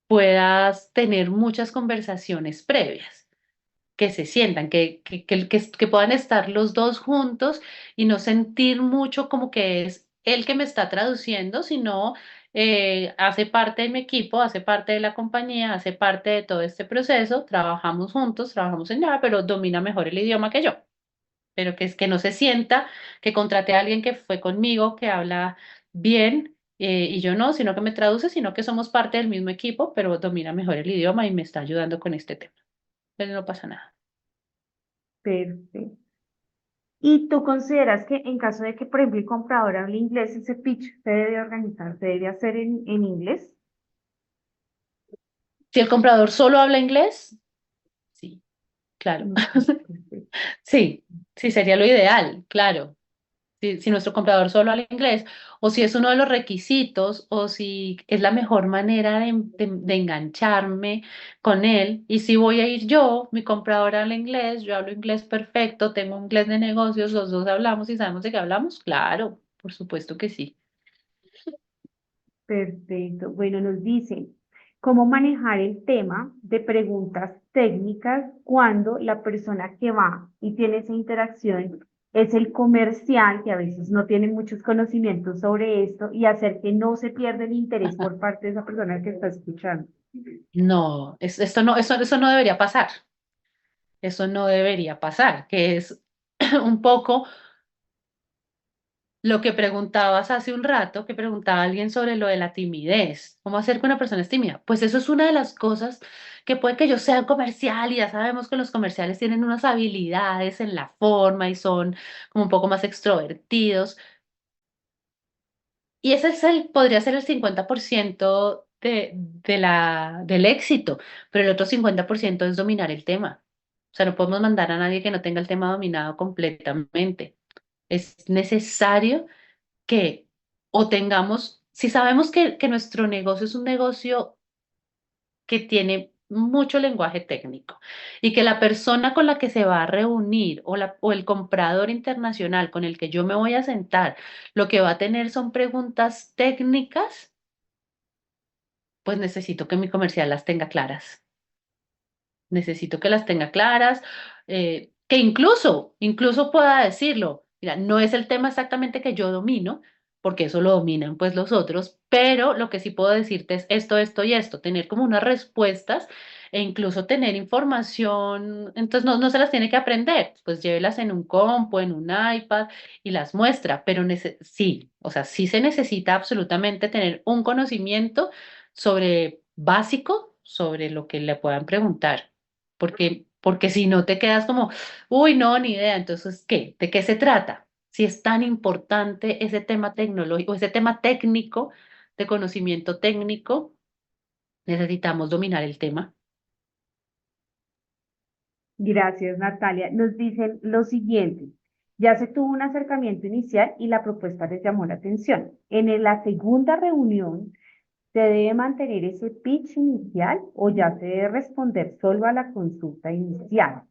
puedas tener muchas conversaciones previas que se sientan, que puedan estar los dos juntos y no sentir mucho como que es él que me está traduciendo, sino hace parte de mi equipo, hace parte de la compañía, hace parte de todo este proceso, trabajamos juntos, trabajamos en Java, pero domina mejor el idioma que yo. Pero que es que no se sienta que contraté a alguien que fue conmigo, que habla bien. Y yo no, sino que me traduce, sino que somos parte del mismo equipo, pero domina mejor el idioma y me está ayudando con este tema. Pero no pasa nada. Perfecto. ¿Y tú consideras que en caso de que, por ejemplo, el comprador hable inglés, ese pitch se debe organizar, se debe hacer en inglés? Si el comprador solo habla inglés, sí, claro. Ok, perfecto. Sí, sí, sería lo ideal, claro. Si nuestro comprador solo habla inglés, o si es uno de los requisitos, o si es la mejor manera de engancharme con él. Y si voy a ir yo, mi comprador habla inglés, yo hablo inglés perfecto, tengo inglés de negocios, los dos hablamos y sabemos de qué hablamos, claro, por supuesto que sí. Perfecto. Bueno, nos dicen cómo manejar el tema de preguntas técnicas cuando la persona que va y tiene esa interacción es el comercial, que a veces no tiene muchos conocimientos sobre esto, y hacer que no se pierda el interés por parte de esa persona que está escuchando. No, esto no, eso no debería pasar. Eso no debería pasar, que es un poco lo que preguntabas hace un rato, que preguntaba alguien sobre lo de la timidez. ¿Cómo hacer que una persona es tímida? Pues eso es una de las cosas que puede que yo sea un comercial y ya sabemos que los comerciales tienen unas habilidades en la forma y son como un poco más extrovertidos. Y ese podría ser el 50% del éxito, pero el otro 50% es dominar el tema. O sea, no podemos mandar a nadie que no tenga el tema dominado completamente. Es necesario que o tengamos si sabemos que nuestro negocio es un negocio que tiene mucho lenguaje técnico y que la persona con la que se va a reunir o el comprador internacional con el que yo me voy a sentar, lo que va a tener son preguntas técnicas, pues necesito que mi comercial las tenga claras. Necesito que las tenga claras, que incluso pueda decirlo. Mira, no es el tema exactamente que yo domino, porque eso lo dominan pues los otros, pero lo que sí puedo decirte es esto y esto, tener como unas respuestas e incluso tener información, entonces no se las tiene que aprender, pues llévelas en un compo, en un iPad y las muestra, pero sí, o sea, sí se necesita absolutamente tener un conocimiento sobre básico sobre lo que le puedan preguntar. Porque si no te quedas como, uy, no, ni idea. Entonces, ¿qué? ¿De qué se trata? Si es tan importante ese tema tecnológico, ese tema técnico, de conocimiento técnico, necesitamos dominar el tema. Gracias, Natalia. Nos dicen lo siguiente. Ya se tuvo un acercamiento inicial y la propuesta les llamó la atención. La segunda reunión, ¿se debe mantener ese pitch inicial o ya se debe responder solo a la consulta inicial?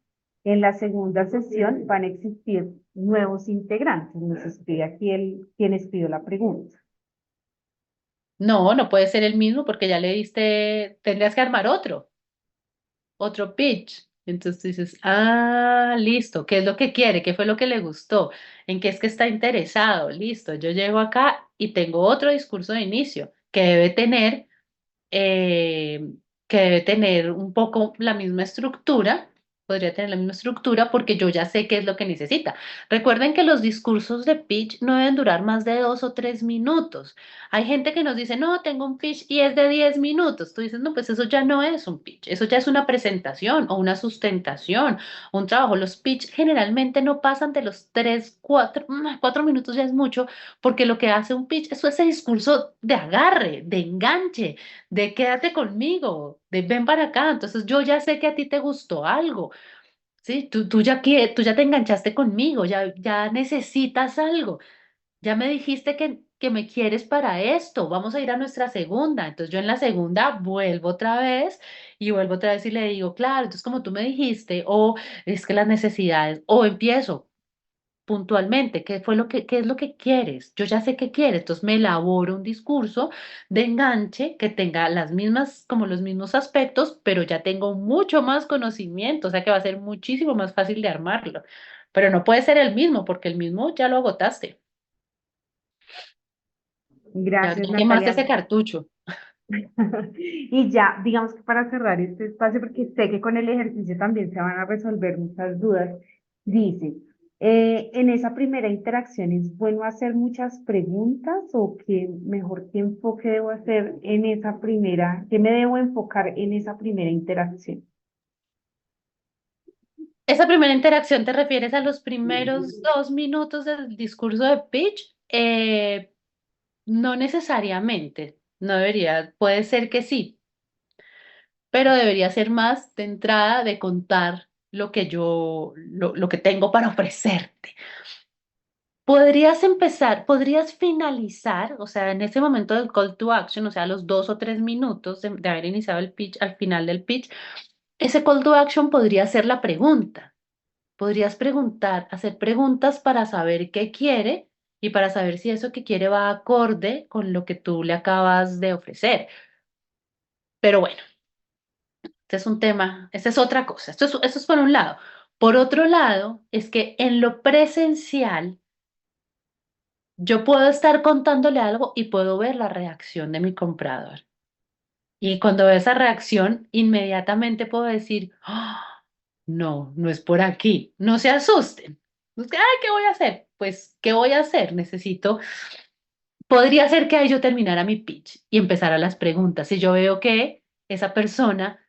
En la segunda sesión van a existir nuevos integrantes. Nos escribe aquí quien escribió la pregunta. No, no puede ser el mismo porque ya le diste, tendrías que armar otro pitch. Entonces tú dices, ah, listo, ¿qué es lo que quiere? ¿Qué fue lo que le gustó? ¿En qué es que está interesado? Listo, yo llego acá y tengo otro discurso de inicio que eh, debe tener un poco la misma estructura, podría tener la misma estructura porque yo ya sé qué es lo que necesita. Recuerden que los discursos de pitch no deben durar más de 2 o 3 minutos. Hay gente que nos dice, no, tengo un pitch y es de 10 minutos. Tú dices, no, pues eso ya no es un pitch, eso ya es una presentación o una sustentación, un trabajo. Los pitch generalmente no pasan de los 3, 4 minutos ya es mucho, porque lo que hace un pitch es ese discurso de agarre, de enganche, de quédate conmigo, de ven para acá. Entonces yo ya sé que a ti te gustó algo, ¿sí? Tú ya te enganchaste conmigo, ya necesitas algo, ya me dijiste que me quieres para esto, vamos a ir a nuestra segunda. Entonces yo en la segunda vuelvo otra vez y le digo, claro, entonces como tú me dijiste, o es que las necesidades, o empiezo puntualmente, qué es lo que quieres? Yo ya sé qué quieres, entonces me elaboro un discurso de enganche que tenga las mismas, como los mismos aspectos, pero ya tengo mucho más conocimiento, o sea que va a ser muchísimo más fácil de armarlo. Pero no puede ser el mismo, porque el mismo ya lo agotaste, Gracias, ya quemaste ese Natalia. cartucho. Y ya, digamos que para cerrar este espacio, porque sé que con el ejercicio también se van a resolver muchas dudas, dice, en esa primera interacción es bueno hacer muchas preguntas o qué enfoque debo hacer en esa primera, qué me debo enfocar en esa primera interacción. Esa primera interacción te refieres a los primeros 2 minutos del discurso de pitch. No necesariamente, no debería, puede ser que sí, pero debería ser más de entrada de contar lo que tengo para ofrecerte. Podrías empezar, podrías finalizar, o sea, en ese momento del call to action, o sea, los 2 o 3 minutos de haber iniciado el pitch, al final del pitch, ese call to action podría ser la pregunta. Podrías preguntar, hacer preguntas para saber qué quiere y para saber si eso que quiere va acorde con lo que tú le acabas de ofrecer. Pero bueno. Este es un tema, esta es otra cosa. Esto es por un lado. Por otro lado, es que en lo presencial yo puedo estar contándole algo y puedo ver la reacción de mi comprador. Y cuando veo esa reacción, inmediatamente puedo decir, "Ah, no, no es por aquí. No se asusten. No es que, "Ay, ¿qué voy a hacer? Pues, ¿qué voy a hacer? Podría ser que ahí yo terminara mi pitch y empezara las preguntas. Si yo veo que esa persona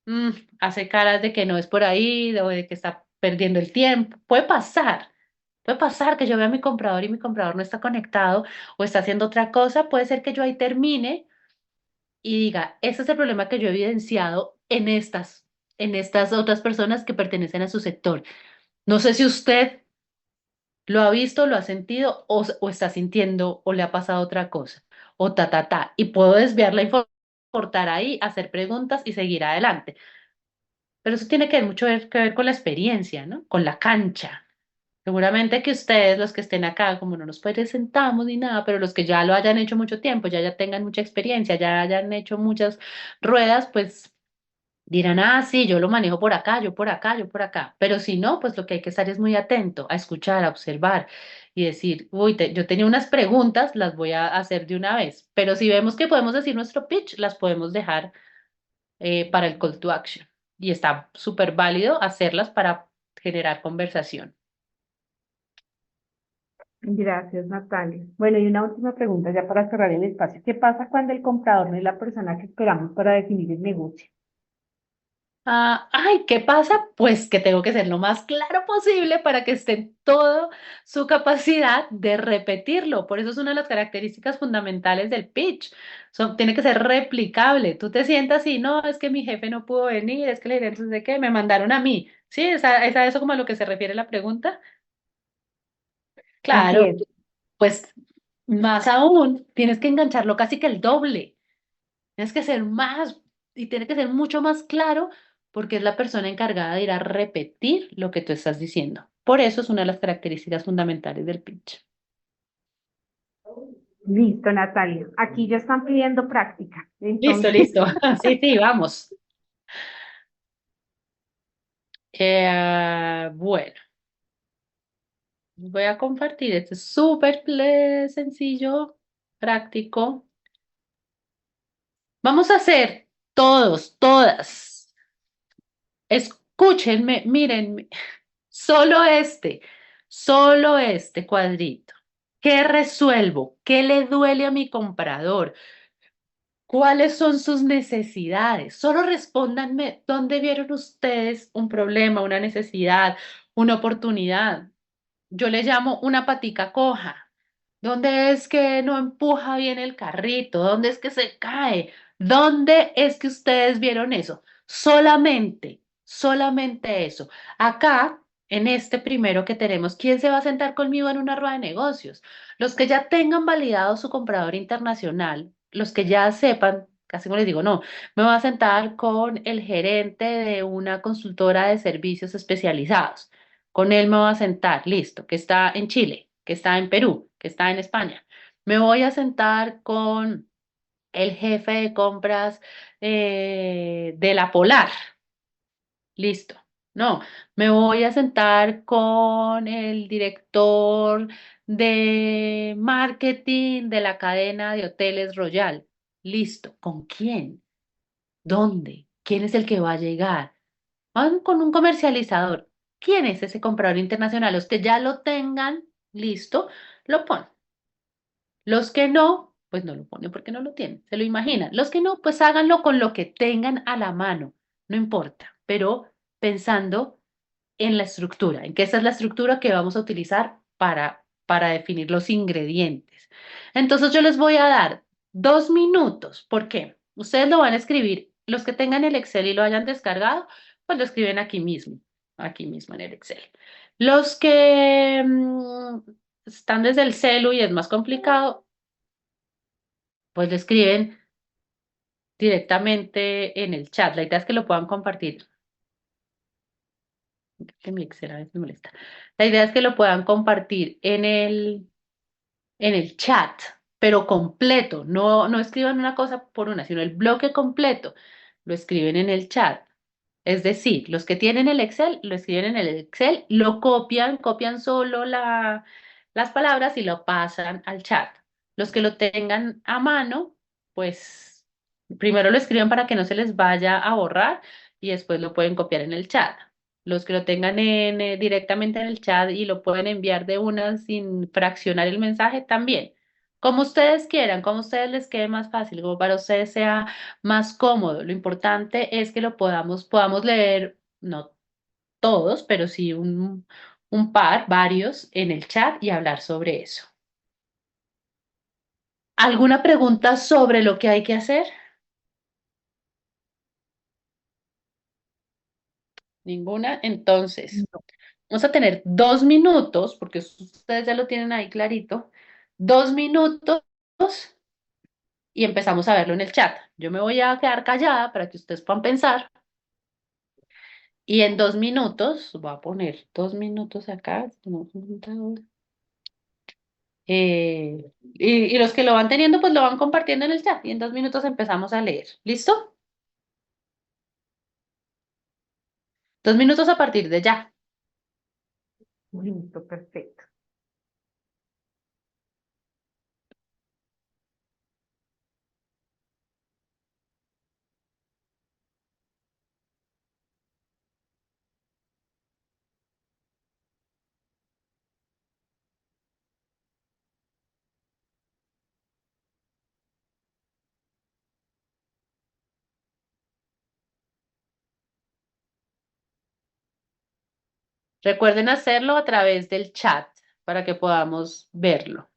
mm, hace caras de que no es por ahí o de que está perdiendo el tiempo. Puede pasar que yo vea a mi comprador y mi comprador no está conectado o está haciendo otra cosa. Puede ser que yo ahí termine y diga, ese es el problema que yo he evidenciado en estas otras personas que pertenecen a su sector. No sé si usted lo ha visto, lo ha sentido o está sintiendo o le ha pasado otra cosa. o ta, ta, ta, y puedo desviar la información, cortar ahí, hacer preguntas y seguir adelante. Pero eso tiene que ver mucho que ver con la experiencia, ¿no? Con la cancha. Seguramente que ustedes, los que estén acá, como no nos presentamos ni nada, pero los que ya lo hayan hecho mucho tiempo, ya tengan mucha experiencia, ya hayan hecho muchas ruedas, pues dirán, ah, sí, yo lo manejo por acá, yo por acá, yo por acá. Pero si no, pues lo que hay que estar es muy atento a escuchar, a observar y decir, uy, yo tenía unas preguntas, las voy a hacer de una vez. Pero si vemos que podemos decir nuestro pitch, las podemos dejar para el call to action. Y está súper válido hacerlas para generar conversación. Gracias, Natalia. Bueno, y una última pregunta ya para cerrar el espacio. ¿Qué pasa cuando el comprador no es la persona que esperamos para definir el negocio? Ah, ay, ¿qué pasa? Pues que tengo que ser lo más claro posible para que esté en toda su capacidad de repetirlo. Por eso es una de las características fundamentales del pitch. Tiene que ser replicable. Tú te sientas y no, es que mi jefe no pudo venir, es que le diré de qué, me mandaron a mí. ¿Sí? ¿Es a eso como a lo que se refiere la pregunta? Así Claro, es. pues más aún, tienes que engancharlo casi que el doble. Tienes que ser más y tiene que ser mucho más claro porque es la persona encargada de ir a repetir lo que tú estás diciendo. Por eso es una de las características fundamentales del pitch. Listo, Natalia. Aquí ya están pidiendo práctica. Listo, Entonces, listo. Sí, sí, vamos. Bueno, voy a compartir. Este es súper sencillo, práctico. Vamos a hacer todos, todas. Escúchenme, mírenme. Solo este cuadrito. ¿Qué resuelvo? ¿Qué le duele a mi comprador? ¿Cuáles son sus necesidades? Solo respóndanme dónde vieron ustedes un problema, una necesidad, una oportunidad. Yo le llamo una patica coja. ¿Dónde es que no empuja bien el carrito? ¿Dónde es que se cae? ¿Dónde es que ustedes vieron eso? Solamente eso. Acá, en este primero que tenemos, ¿quién se va a sentar conmigo en una rueda de negocios? Los que ya tengan validado su comprador internacional, los que ya sepan, casi como les digo, no, me voy a sentar con el gerente de una consultora de servicios especializados. Con él me voy a sentar, listo, que está en Chile, que está en Perú, que está en España. Me voy a sentar con el jefe de compras de la Polar, listo. No, me voy a sentar con el director de marketing de la cadena de hoteles Royal. Listo. ¿Con quién? ¿Dónde? ¿Quién es el que va a llegar? Van con un comercializador. ¿Quién es ese comprador internacional? Los que ya lo tengan listo, lo ponen. Los que no, pues no lo ponen porque no lo tienen, se lo imaginan. Los que no, pues háganlo con lo que tengan a la mano, no importa, pero pensando en la estructura, en que esa es la estructura que vamos a utilizar para definir los ingredientes. Entonces yo les voy a dar 2 minutos. ¿Por qué? Ustedes lo van a escribir, los que tengan el Excel y lo hayan descargado, pues lo escriben aquí mismo en el Excel. Los que están desde el celu y es más complicado, pues lo escriben directamente en el chat. La idea es que lo puedan compartir. Que mi Excel a veces me molesta. La idea es que lo puedan compartir en el chat, pero completo. No, no escriban una cosa por una, sino el bloque completo. Lo escriben en el chat. Es decir, los que tienen el Excel, lo escriben en el Excel, lo copian solo las palabras y lo pasan al chat. Los que lo tengan a mano, pues primero lo escriben para que no se les vaya a borrar y después lo pueden copiar en el chat. Los que lo tengan directamente en el chat y lo pueden enviar de una sin fraccionar el mensaje también. Como ustedes quieran, como a ustedes les quede más fácil, como para ustedes sea más cómodo. Lo importante es que lo podamos leer, no todos, pero sí un par, varios, en el chat y hablar sobre eso. ¿Alguna pregunta sobre lo que hay que hacer? Ninguna. Entonces, vamos a tener 2 minutos, porque ustedes ya lo tienen ahí clarito. 2 minutos y empezamos a verlo en el chat. Yo me voy a quedar callada para que ustedes puedan pensar y en 2 minutos, voy a poner 2 minutos acá. Y los que lo van teniendo, pues lo van compartiendo en el chat y en 2 minutos empezamos a leer. ¿Listo? 2 minutos a partir de ya. Listo, perfecto. Recuerden hacerlo a través del chat para que podamos verlo.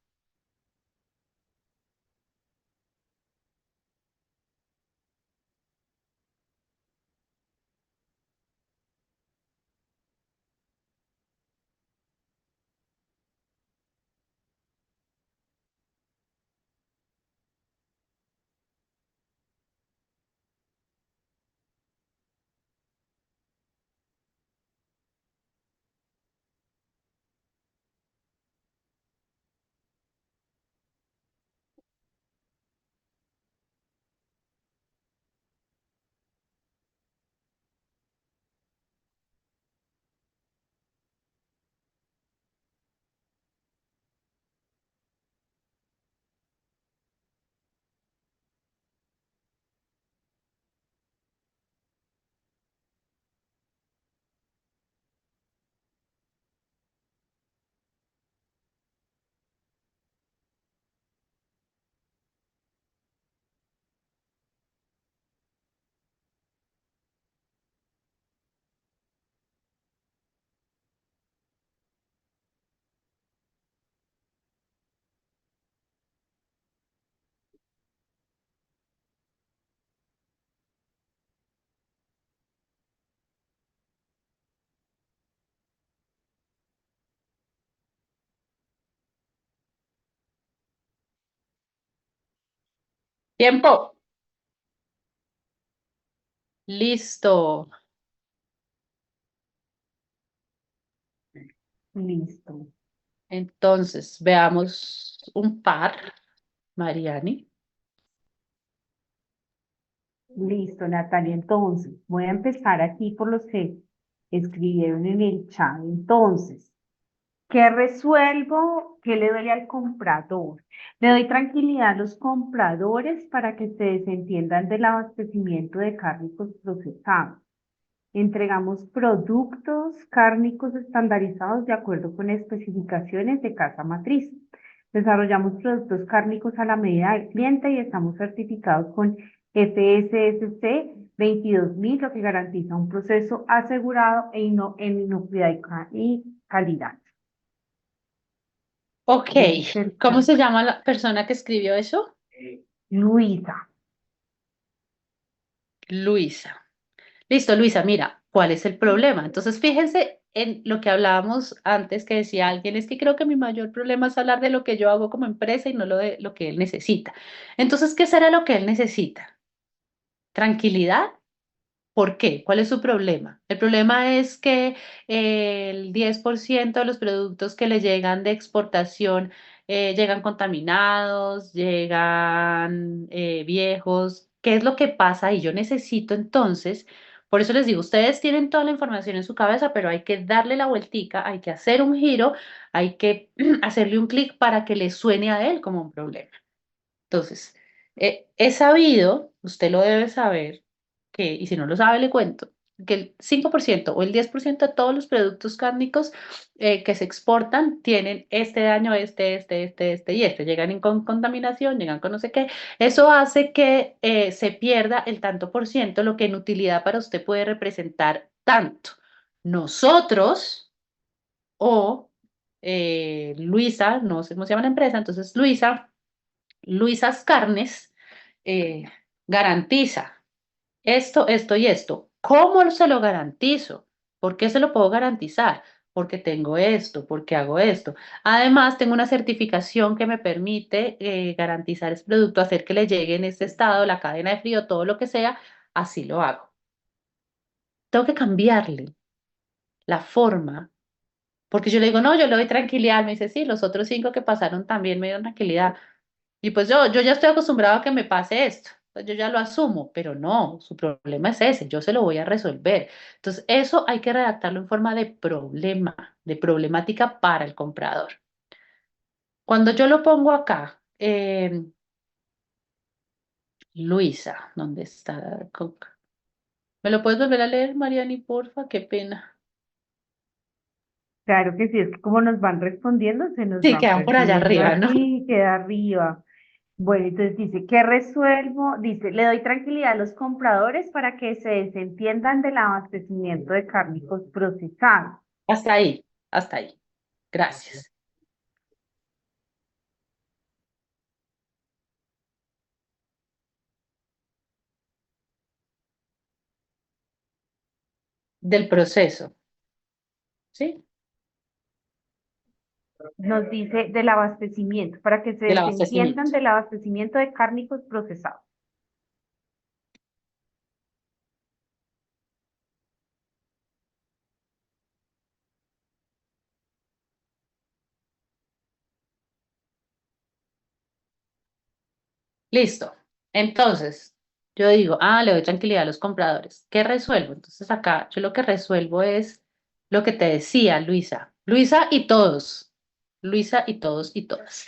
Tiempo. Listo. Listo. Entonces, veamos un par, Mariani. Listo, Natalia. Entonces, voy a empezar aquí por los que escribieron en el chat. Entonces, ¿qué resuelvo? ¿Qué le doy al comprador? Le doy tranquilidad a los compradores para que se desentiendan del abastecimiento de cárnicos procesados. Entregamos productos cárnicos estandarizados de acuerdo con especificaciones de casa matriz. Desarrollamos productos cárnicos a la medida del cliente y estamos certificados con FSSC 22000, lo que garantiza un proceso asegurado en inocuidad y calidad. Ok, Ese es el ¿cómo caso. se llama la persona que escribió eso? Luisa, Luisa. Listo, Luisa, mira, ¿cuál es el problema? Entonces, fíjense en lo que hablábamos antes que decía alguien, es que creo que mi mayor problema es hablar de lo que yo hago como empresa y no lo de lo que él necesita. Entonces, ¿qué será lo que él necesita? ¿Tranquilidad? ¿Por qué? ¿Cuál es su problema? El problema es que el 10% de los productos que le llegan de exportación llegan contaminados, llegan viejos. ¿Qué es lo que pasa? Y yo necesito entonces, por eso les digo, ustedes tienen toda la información en su cabeza, pero hay que darle la vueltica, hay que hacer un giro, hay que hacerle un clic para que le suene a él como un problema. Entonces, he sabido, usted lo debe saber, que, y si no lo sabe, le cuento, que el 5% o el 10% de todos los productos cárnicos que se exportan tienen este daño, este y este. Llegan con contaminación, llegan con no sé qué. Eso hace que se pierda el tanto por ciento, lo que en utilidad para usted puede representar tanto. Nosotros o Luisa, no sé cómo se llama la empresa, entonces Luisas Carnes eh, garantiza esto y esto. ¿Cómo se lo garantizo? ¿Por qué se lo puedo garantizar? porque tengo esto, porque hago esto. Además, tengo una certificación que me permite garantizar ese producto, hacer que le llegue en este estado, la cadena de frío, todo lo que sea, así lo hago. Tengo que cambiarle la forma, porque yo le digo, no, yo le doy tranquilidad. Me dice, sí, los otros 5 que pasaron también me dieron tranquilidad. Y pues yo ya estoy acostumbrado a que me pase esto. Pues yo ya lo asumo, pero no, su problema es ese, yo se lo voy a resolver. Entonces, eso hay que redactarlo en forma de problema, de problemática para el comprador. Cuando yo lo pongo acá, Luisa, ¿dónde está? ¿Me lo puedes volver a leer, Mariani, porfa? Qué pena. Claro que sí, es que como nos van respondiendo, se nos Sí, van quedan por allá perdiendo arriba, ¿no? aquí, queda arriba. Bueno, entonces dice, ¿qué resuelvo? Dice, le doy tranquilidad a los compradores para que se desentiendan del abastecimiento de cárnicos procesados. Hasta ahí, hasta ahí. Gracias. Del proceso, ¿sí? Nos dice del abastecimiento, para que se Del desentiendan abastecimiento. del abastecimiento de cárnicos procesados. Listo. Entonces, yo digo, le doy tranquilidad a los compradores. ¿Qué resuelvo? Entonces, acá yo lo que resuelvo es lo que te decía, Luisa. Luisa y todos. Luisa y todos y todas.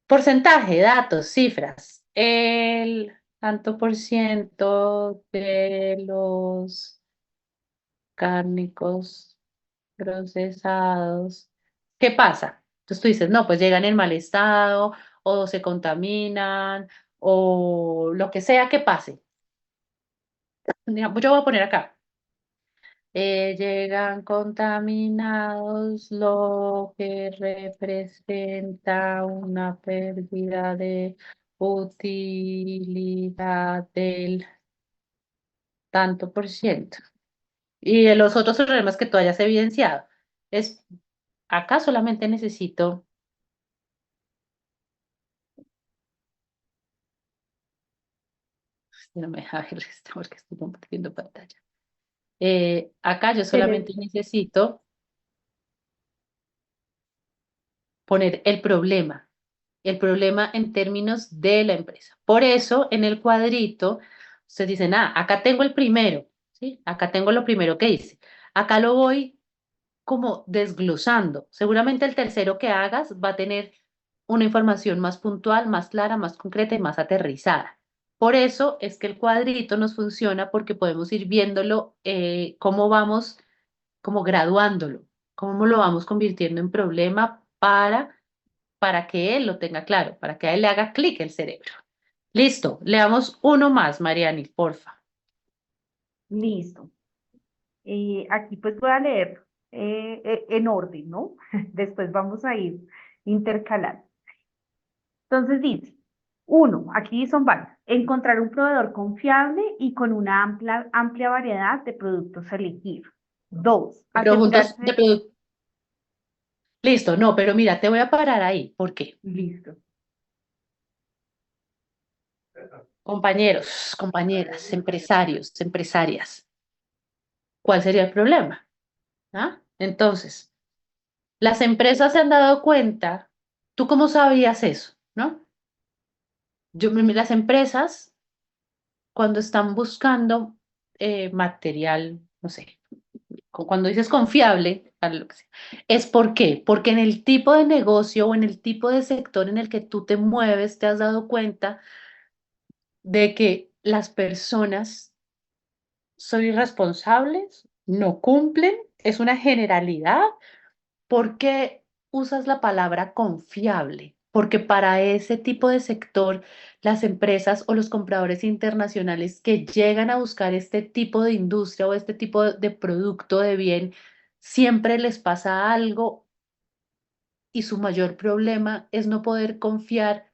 Porcentaje, datos, cifras. El tanto por ciento de los cárnicos procesados. ¿Qué pasa? Entonces tú dices, no, pues llegan en mal estado o se contaminan o lo que sea que pase. Digamos, yo voy a poner acá. Llegan contaminados, lo que representa una pérdida de utilidad del tanto por ciento. Y de los otros problemas que tú hayas evidenciado. Es, acá solamente necesito, no me deja ver esto porque estoy compartiendo pantalla. Acá yo Pero solamente necesito poner el problema en términos de la empresa. Por eso, en el cuadrito, ustedes dicen, acá tengo el primero, ¿sí? Acá tengo lo primero que hice. Acá lo voy como desglosando. Seguramente el tercero que hagas va a tener una información más puntual, más clara, más concreta y más aterrizada. Por eso es que el cuadrito nos funciona porque podemos ir viéndolo, cómo vamos, como graduándolo, cómo lo vamos convirtiendo en problema para que él lo tenga claro, para que a él le haga clic el cerebro. Listo, le damos uno más, Mariani, porfa. listo. Aquí pues voy a leer en orden, ¿no? Después vamos a ir intercalando. Entonces dice, uno, aquí son varios, encontrar un proveedor confiable y con una amplia variedad de productos a elegir. Dos, Pero juntos de asegurarse, producto. Listo, no, pero mira, te voy a parar ahí. ¿Por qué? listo. Compañeros, compañeras, empresarios, empresarias, ¿cuál sería el problema? Entonces, las empresas se han dado cuenta, ¿tú cómo sabías eso? ¿No? Las empresas, cuando están buscando material, no sé, cuando dices confiable, para lo que sea, ¿es por qué? Porque en el tipo de negocio o en el tipo de sector en el que tú te mueves, te has dado cuenta de que las personas son irresponsables, no cumplen, es una generalidad. ¿Por qué usas la palabra confiable? Porque para ese tipo de sector, las empresas o los compradores internacionales que llegan a buscar este tipo de industria o este tipo de producto de bien, siempre les pasa algo y su mayor problema es no poder confiar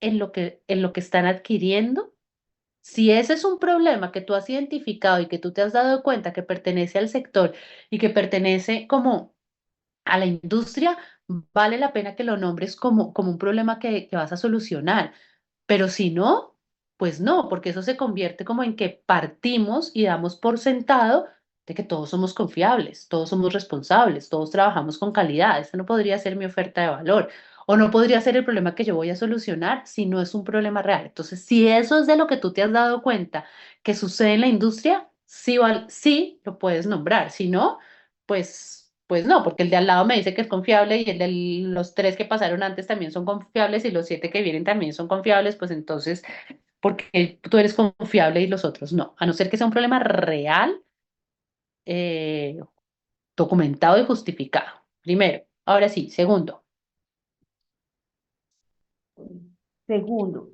en lo que están adquiriendo. Si ese es un problema que tú has identificado y que tú te has dado cuenta que pertenece al sector y que pertenece como a la industria, vale la pena que lo nombres como un problema que vas a solucionar. Pero si no, pues no, porque eso se convierte como en que partimos y damos por sentado de que todos somos confiables, todos somos responsables, todos trabajamos con calidad. Esa no podría ser mi oferta de valor. O no podría ser el problema que yo voy a solucionar si no es un problema real. Entonces, si eso es de lo que tú te has dado cuenta que sucede en la industria, sí, sí lo puedes nombrar. Si no, pues no, porque el de al lado me dice que es confiable y el de los tres que pasaron antes también son confiables y los siete que vienen también son confiables, pues entonces, ¿por qué tú eres confiable y los otros no? A no ser que sea un problema real, eh, documentado y justificado. Primero. Ahora sí, segundo. Segundo,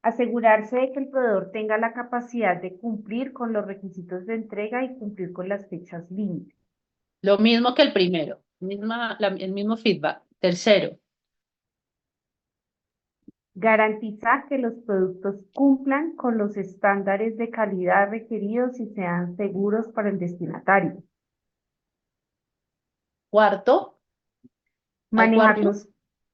asegurarse de que el proveedor tenga la capacidad de cumplir con los requisitos de entrega y cumplir con las fechas límite. Lo mismo que el primero, el mismo feedback. Tercero, Garantizar que los productos cumplan con los estándares de calidad requeridos y sean seguros para el destinatario. cuarto, ¿hay Manejar cuarto? los,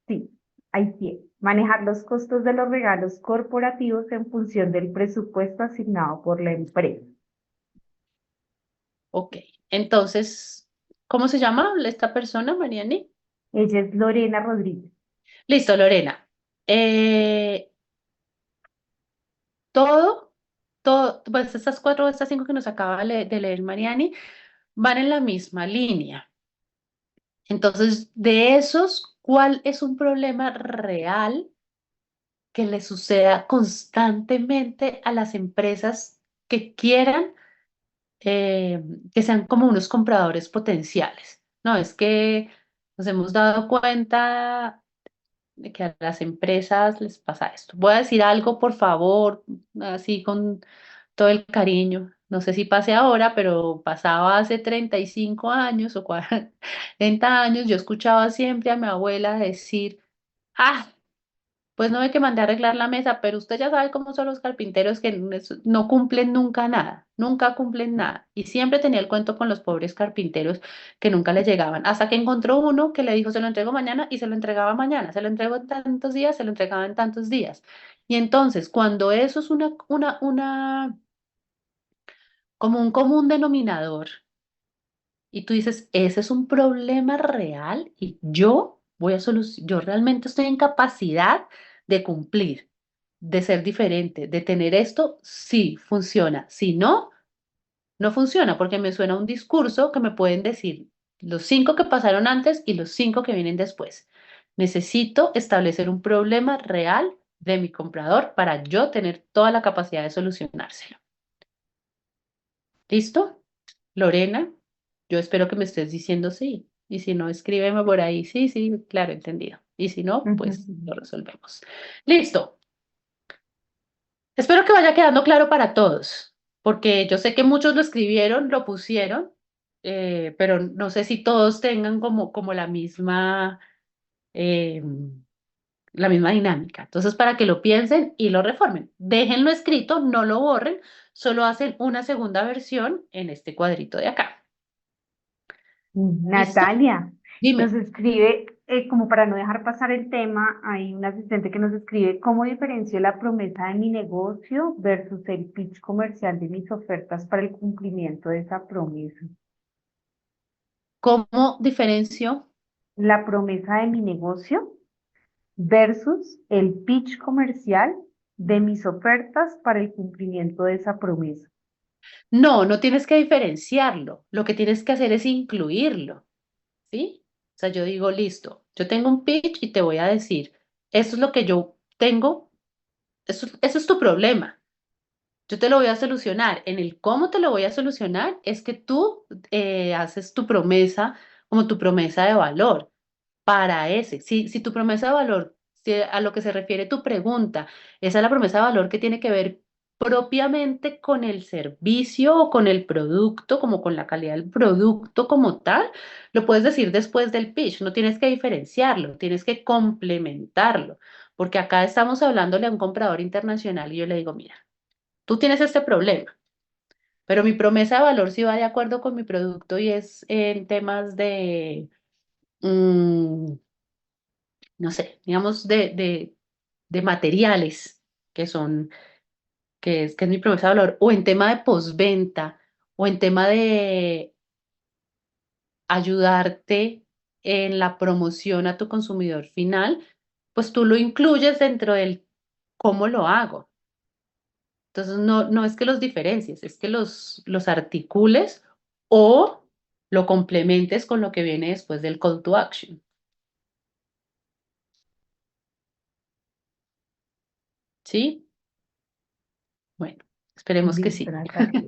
sí, hay sí, manejar los costos de los regalos corporativos en función del presupuesto asignado por la empresa. Ok. Entonces, ¿cómo se llama esta persona, Mariani? Ella es Lorena Rodríguez. Listo, Lorena. Eh, todo, pues estas cuatro, estas cinco que nos acaba de leer Mariani, van en la misma línea. Entonces, de esos, ¿cuál es un problema real que le suceda constantemente a las empresas que quieran eh, que sean como unos compradores potenciales? No, es que nos hemos dado cuenta de que a las empresas les pasa esto. Voy a decir algo, por favor, así con todo el cariño. No sé si pase ahora, pero pasaba hace 35 años o 40 años. Yo escuchaba siempre a mi abuela decir, ah, pues no hay que mandar a arreglar la mesa, pero usted ya sabe cómo son los carpinteros que no cumplen nunca nada, nunca cumplen nada. Y siempre tenía el cuento con los pobres carpinteros que nunca le llegaban, hasta que encontró uno que le dijo, se lo entrego mañana y se lo entregaba mañana, se lo entrego en tantos días, se lo entregaba en tantos días. Y entonces, cuando eso es como un común denominador, y tú dices, ese es un problema real y yo voy a solucionar, yo realmente estoy en capacidad de cumplir, de ser diferente, de tener esto, sí funciona. Si no, no funciona porque me suena un discurso que me pueden decir los cinco que pasaron antes y los cinco que vienen después. Necesito establecer un problema real de mi comprador para yo tener toda la capacidad de solucionárselo. ¿Listo? Lorena, yo espero que me estés diciendo sí. Y si no, escríbeme por ahí. Sí, sí, claro, entendido. Y si no, pues lo resolvemos. Listo. Espero que vaya quedando claro para todos, porque yo sé que muchos lo escribieron, lo pusieron, pero no sé si todos tengan como eh, la misma dinámica. Entonces, para que lo piensen y lo reformen. Déjenlo escrito, no lo borren, solo hacen una segunda versión en este cuadrito de acá. ¿Listo? Natalia nos Dime. escribe, como para no dejar pasar el tema, hay un asistente que nos escribe, ¿cómo diferencio la promesa de mi negocio versus el pitch comercial de mis ofertas para el cumplimiento de esa promesa? ¿Cómo diferencio? La promesa de mi negocio versus el pitch comercial de mis ofertas para el cumplimiento de esa promesa. No, no tienes que diferenciarlo. Lo que tienes que hacer es incluirlo, ¿sí? O sea, yo digo, listo, yo tengo un pitch y te voy a decir, esto es lo que yo tengo, eso es tu problema. Yo te lo voy a solucionar. En el cómo te lo voy a solucionar es que tú haces tu promesa como tu promesa de valor para ese. Si tu promesa de valor, si a lo que se refiere tu pregunta, esa es la promesa de valor que tiene que ver propiamente con el servicio o con el producto, como con la calidad del producto como tal, lo puedes decir después del pitch, no tienes que diferenciarlo, tienes que complementarlo, porque acá estamos hablándole a un comprador internacional y yo le digo, mira. Tú tienes este problema, pero mi promesa de valor sí va de acuerdo con mi producto y es en temas de, mm, no sé, digamos, de materiales que son, que es mi promesa de valor, o en tema de postventa, o en tema de ayudarte en la promoción a tu consumidor final, pues tú lo incluyes dentro del cómo lo hago. Entonces, no es que los diferencies, es que los articules o lo complementes con lo que viene después del call to action. ¿Sí? Bueno, esperemos que Listo, sí. Natalia.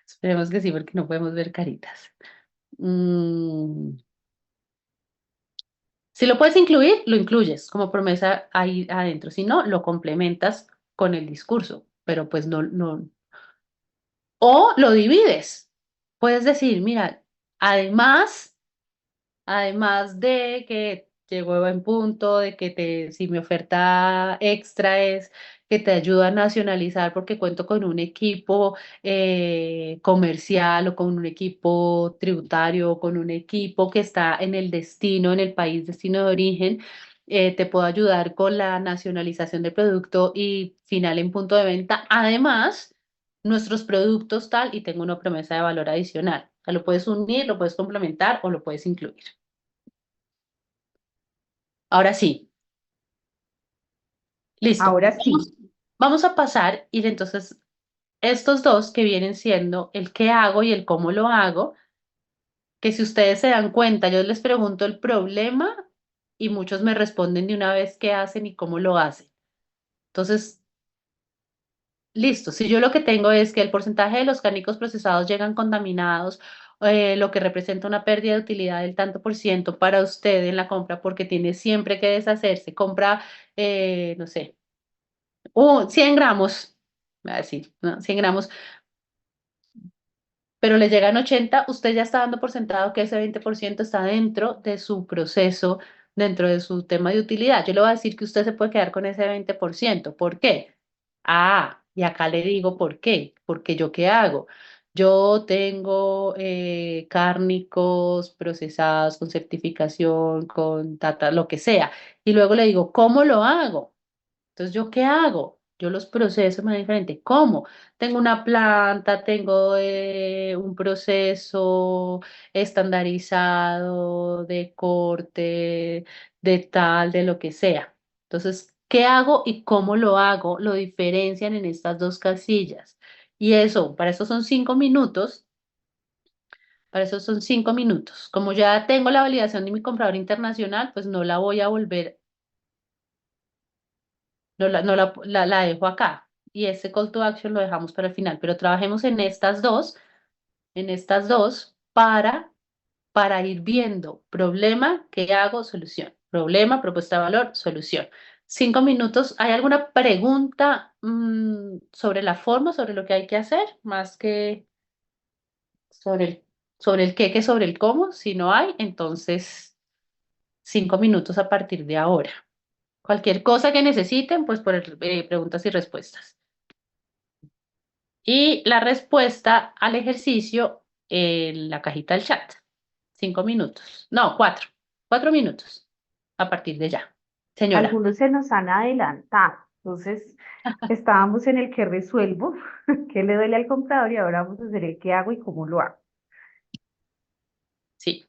Esperemos que sí, porque no podemos ver caritas. Mm, Si lo puedes incluir, lo incluyes como promesa ahí adentro. Si no, lo complementas con el discurso, pero pues no. O lo divides. Puedes decir, mira, además. Además de que llegó en punto, de que si mi oferta extra es que te ayuda a nacionalizar porque cuento con un equipo comercial o con un equipo tributario o con un equipo que está en el destino, en el país destino de origen, te puedo ayudar con la nacionalización del producto y final en punto de venta. Además, nuestros productos tal y tengo una promesa de valor adicional. O sea, lo puedes unir, lo puedes complementar o lo puedes incluir. Ahora sí, listo. Ahora sí. Vamos a pasar y entonces estos dos que vienen siendo el qué hago y el cómo lo hago, que si ustedes se dan cuenta, yo les pregunto el problema y muchos me responden de una vez qué hacen y cómo lo hacen. Entonces, listo, si yo lo que tengo es que el porcentaje de los cárnicos procesados llegan contaminados, lo que representa una pérdida de utilidad del tanto por ciento para usted en la compra porque tiene siempre que deshacerse, compra, no sé. 100 gramos, voy a decir, ¿no? 100 gramos, pero le llegan 80, usted ya está dando por sentado que ese 20% está dentro de su proceso, dentro de su tema de utilidad. Yo le voy a decir que usted se puede quedar con ese 20%. ¿Por qué? Ah, y acá le digo por qué. Porque yo qué hago. Yo tengo cárnicos procesados con certificación, con tata, lo que sea. Y luego le digo, ¿cómo lo hago? Entonces, ¿yo qué hago? Yo los proceso de manera diferente. ¿Cómo? Tengo una planta, tengo un proceso estandarizado de corte, de tal, de lo que sea. Entonces, ¿qué hago y cómo lo hago? Lo diferencian en estas dos casillas. Y eso, para eso son 5 minutos. Para eso son 5 minutos. Como ya tengo la validación de mi comprador internacional, pues no la voy a volver. No la dejo acá. Y ese call to action lo dejamos para el final. Pero trabajemos en estas dos para ir viendo problema, ¿qué hago? Solución. Problema, propuesta de valor, solución. 5 minutos. ¿Hay alguna pregunta sobre la forma, sobre lo que hay que hacer? Más que sobre el qué que sobre el cómo. Si no hay, entonces 5 minutos a partir de ahora. Cualquier cosa que necesiten, pues por preguntas y respuestas. Y la respuesta al ejercicio en la cajita del chat. 5 minutos. No, 4. 4 minutos a partir de ya. Señora. Algunos se nos han adelantado. Entonces, estábamos en el que resuelvo, qué le duele al comprador y ahora vamos a hacer el qué hago y cómo lo hago. Sí.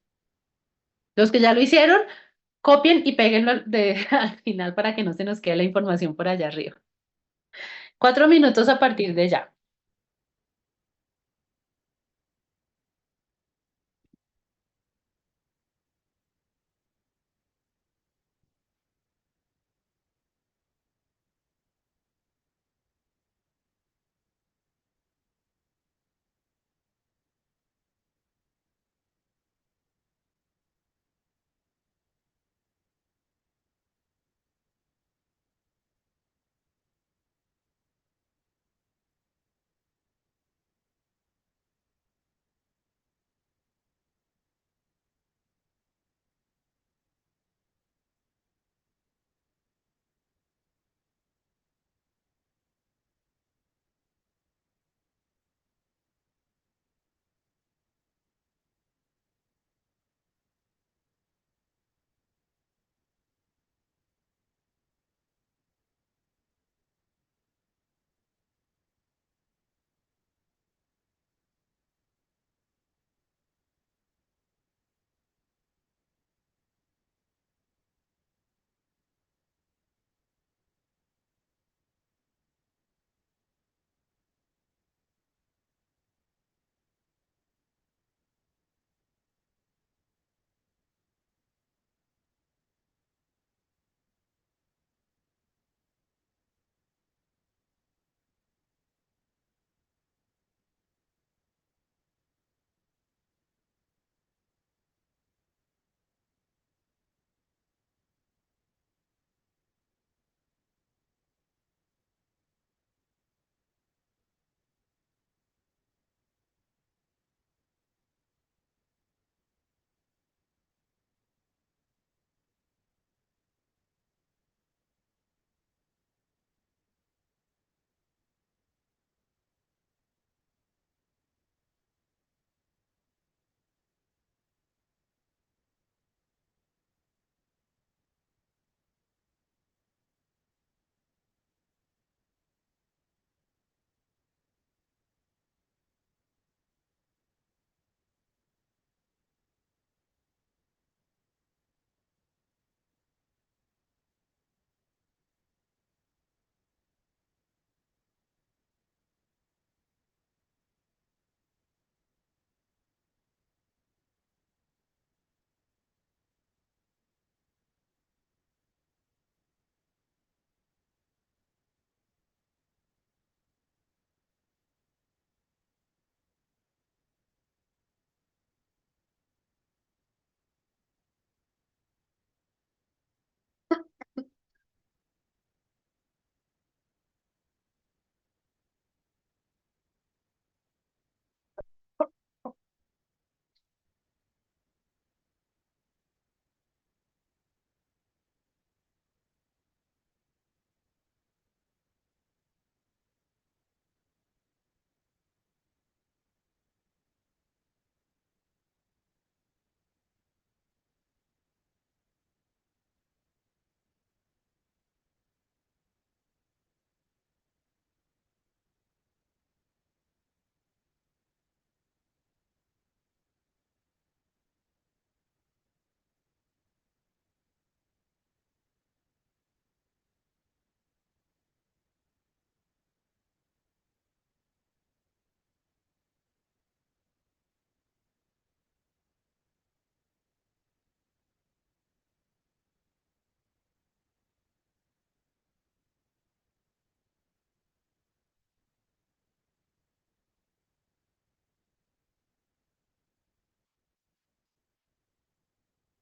Los que ya lo hicieron, copien y péguenlo al final para que no se nos quede la información por allá arriba. 4 minutos a partir de ya.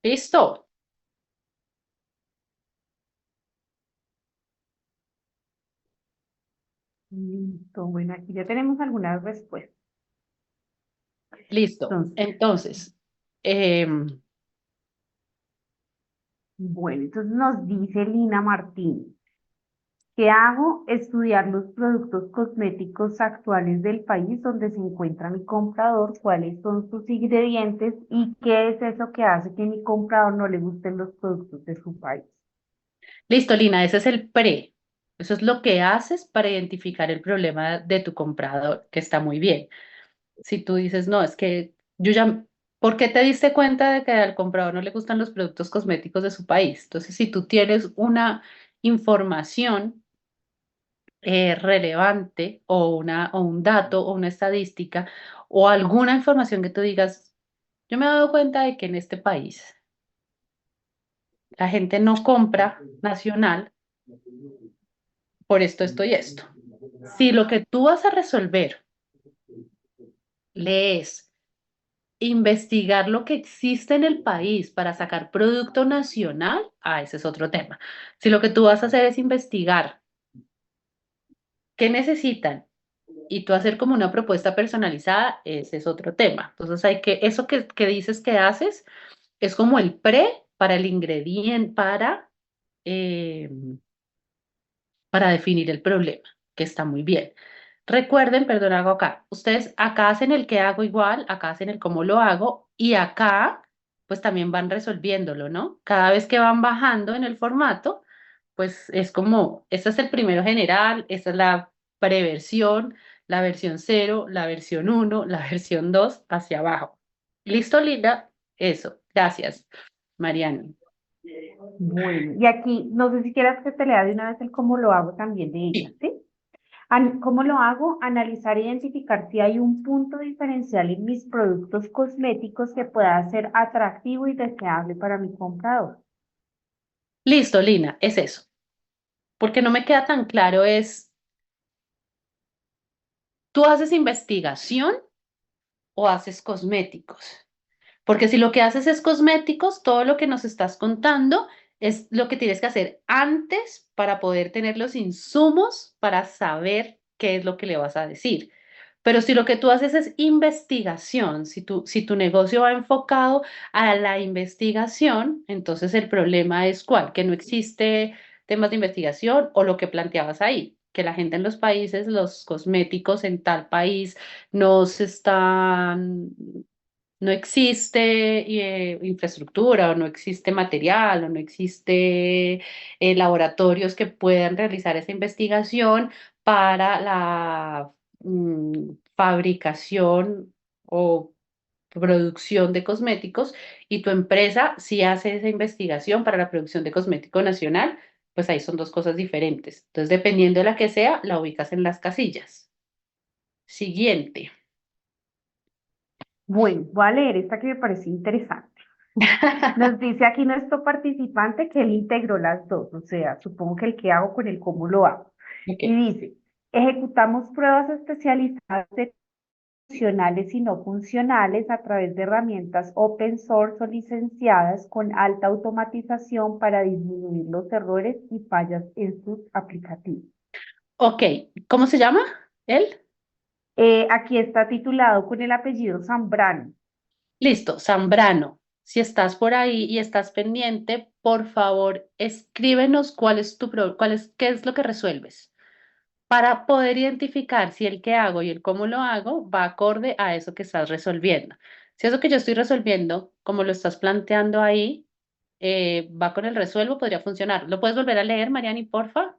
Listo, Listo, bueno, aquí ya tenemos algunas respuestas. listo. Entonces, Entonces, em, bueno, entonces nos dice Lina Martín. ¿Qué hago? Estudiar los productos cosméticos actuales del país donde se encuentra mi comprador, cuáles son sus ingredientes y qué es eso que hace que mi comprador no le gusten los productos de su país. listo, Lina, ese es el pre. Eso es lo que haces para identificar el problema de tu comprador, que está muy bien. Si tú dices, no, es que yo ya, ¿por qué te diste cuenta de que al comprador no le gustan los productos cosméticos de su país? Entonces, si tú tienes una información relevante o un dato o una estadística o alguna información que tú digas, yo me he dado cuenta de que en este país la gente no compra nacional por esto, esto y esto. Si lo que tú vas a resolver le es investigar lo que existe en el país para sacar producto nacional, ese es otro tema. Si lo que tú vas a hacer es investigar qué necesitan y tú hacer como una propuesta personalizada, ese es otro tema. Entonces hay que, eso que dices que haces es como el pre para el ingrediente, eh, para definir el problema, que está muy bien. Recuerden, perdón, hago acá. Ustedes acá hacen el qué hago igual, acá hacen el cómo lo hago y acá pues también van resolviéndolo, ¿no? Cada vez que van bajando en el formato, pues es como, este es el primero general, esta es la preversión, la versión cero, la versión uno, la versión 2 hacia abajo. ¿Listo, Linda? Eso. Gracias, Mariana. Bueno, y aquí, no sé si quieras que te lea de una vez el cómo lo hago también de ella, Sí. ¿sí? ¿Cómo lo hago? Analizar e identificar si hay un punto diferencial en mis productos cosméticos que pueda ser atractivo y deseable para mi comprador. Listo, Lina, es eso. Porque no me queda tan claro es, ¿tú haces investigación o haces cosméticos? Porque si lo que haces es cosméticos, todo lo que nos estás contando es lo que tienes que hacer antes para poder tener los insumos para saber qué es lo que le vas a decir. Pero si lo que tú haces es investigación, si tu negocio va enfocado a la investigación, entonces el problema es cuál, que no existe temas de investigación o lo que planteabas ahí, que la gente en los países, los cosméticos en tal país no se están, no existe infraestructura o no existe material o no existe laboratorios que puedan realizar esa investigación para la fabricación o producción de cosméticos y tu empresa si hace esa investigación para la producción de cosmético nacional, pues ahí son dos cosas diferentes. Entonces, dependiendo de la que sea, la ubicas en las casillas. Siguiente. Bueno, voy a leer esta que me parece interesante. Nos dice aquí nuestro participante que él integró las dos, o sea, supongo que el qué hago con el cómo lo hago. Y Ok. dice, ejecutamos pruebas especializadas de funcionales y no funcionales a través de herramientas open source o licenciadas con alta automatización para disminuir los errores y fallas en sus aplicativos. Ok, ¿cómo se llama él? Aquí está titulado con el apellido Zambrano. Listo, Zambrano. Si estás por ahí y estás pendiente, por favor, escríbenos cuál es qué es lo que resuelves para poder identificar si el qué hago y el cómo lo hago va acorde a eso que estás resolviendo. Si eso que yo estoy resolviendo, como lo estás planteando ahí, va con el resuelvo, podría funcionar. ¿Lo puedes volver a leer, Mariani, porfa?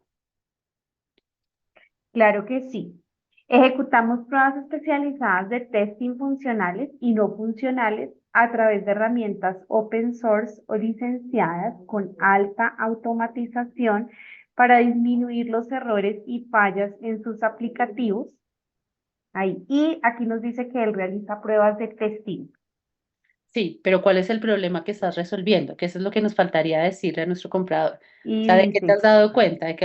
Claro que sí. Ejecutamos pruebas especializadas de testing funcionales y no funcionales a través de herramientas open source o licenciadas con alta automatización para disminuir los errores y fallas en sus aplicativos. Ahí. Y aquí nos dice que él realiza pruebas de testing. Sí, pero ¿cuál es el problema que estás resolviendo? Que eso es lo que nos faltaría decirle a nuestro comprador. O Y sea, ¿de qué te dice, has dado cuenta? De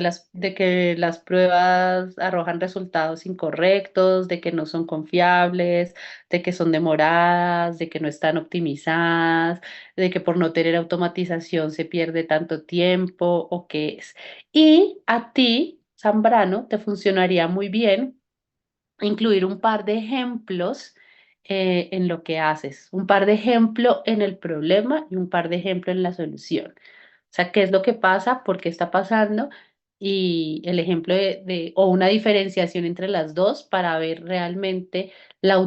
que las pruebas arrojan resultados incorrectos, de que no son confiables, de que son demoradas, de que no están optimizadas, de que por no tener automatización se pierde tanto tiempo o qué es. Y a ti, Zambrano, te funcionaría muy bien incluir un par de ejemplos en lo que haces, un par de ejemplos en el problema y un par de ejemplos en la solución. O sea, ¿qué es lo que pasa? ¿Por qué está pasando? Y el ejemplo o una diferenciación entre las dos para ver realmente la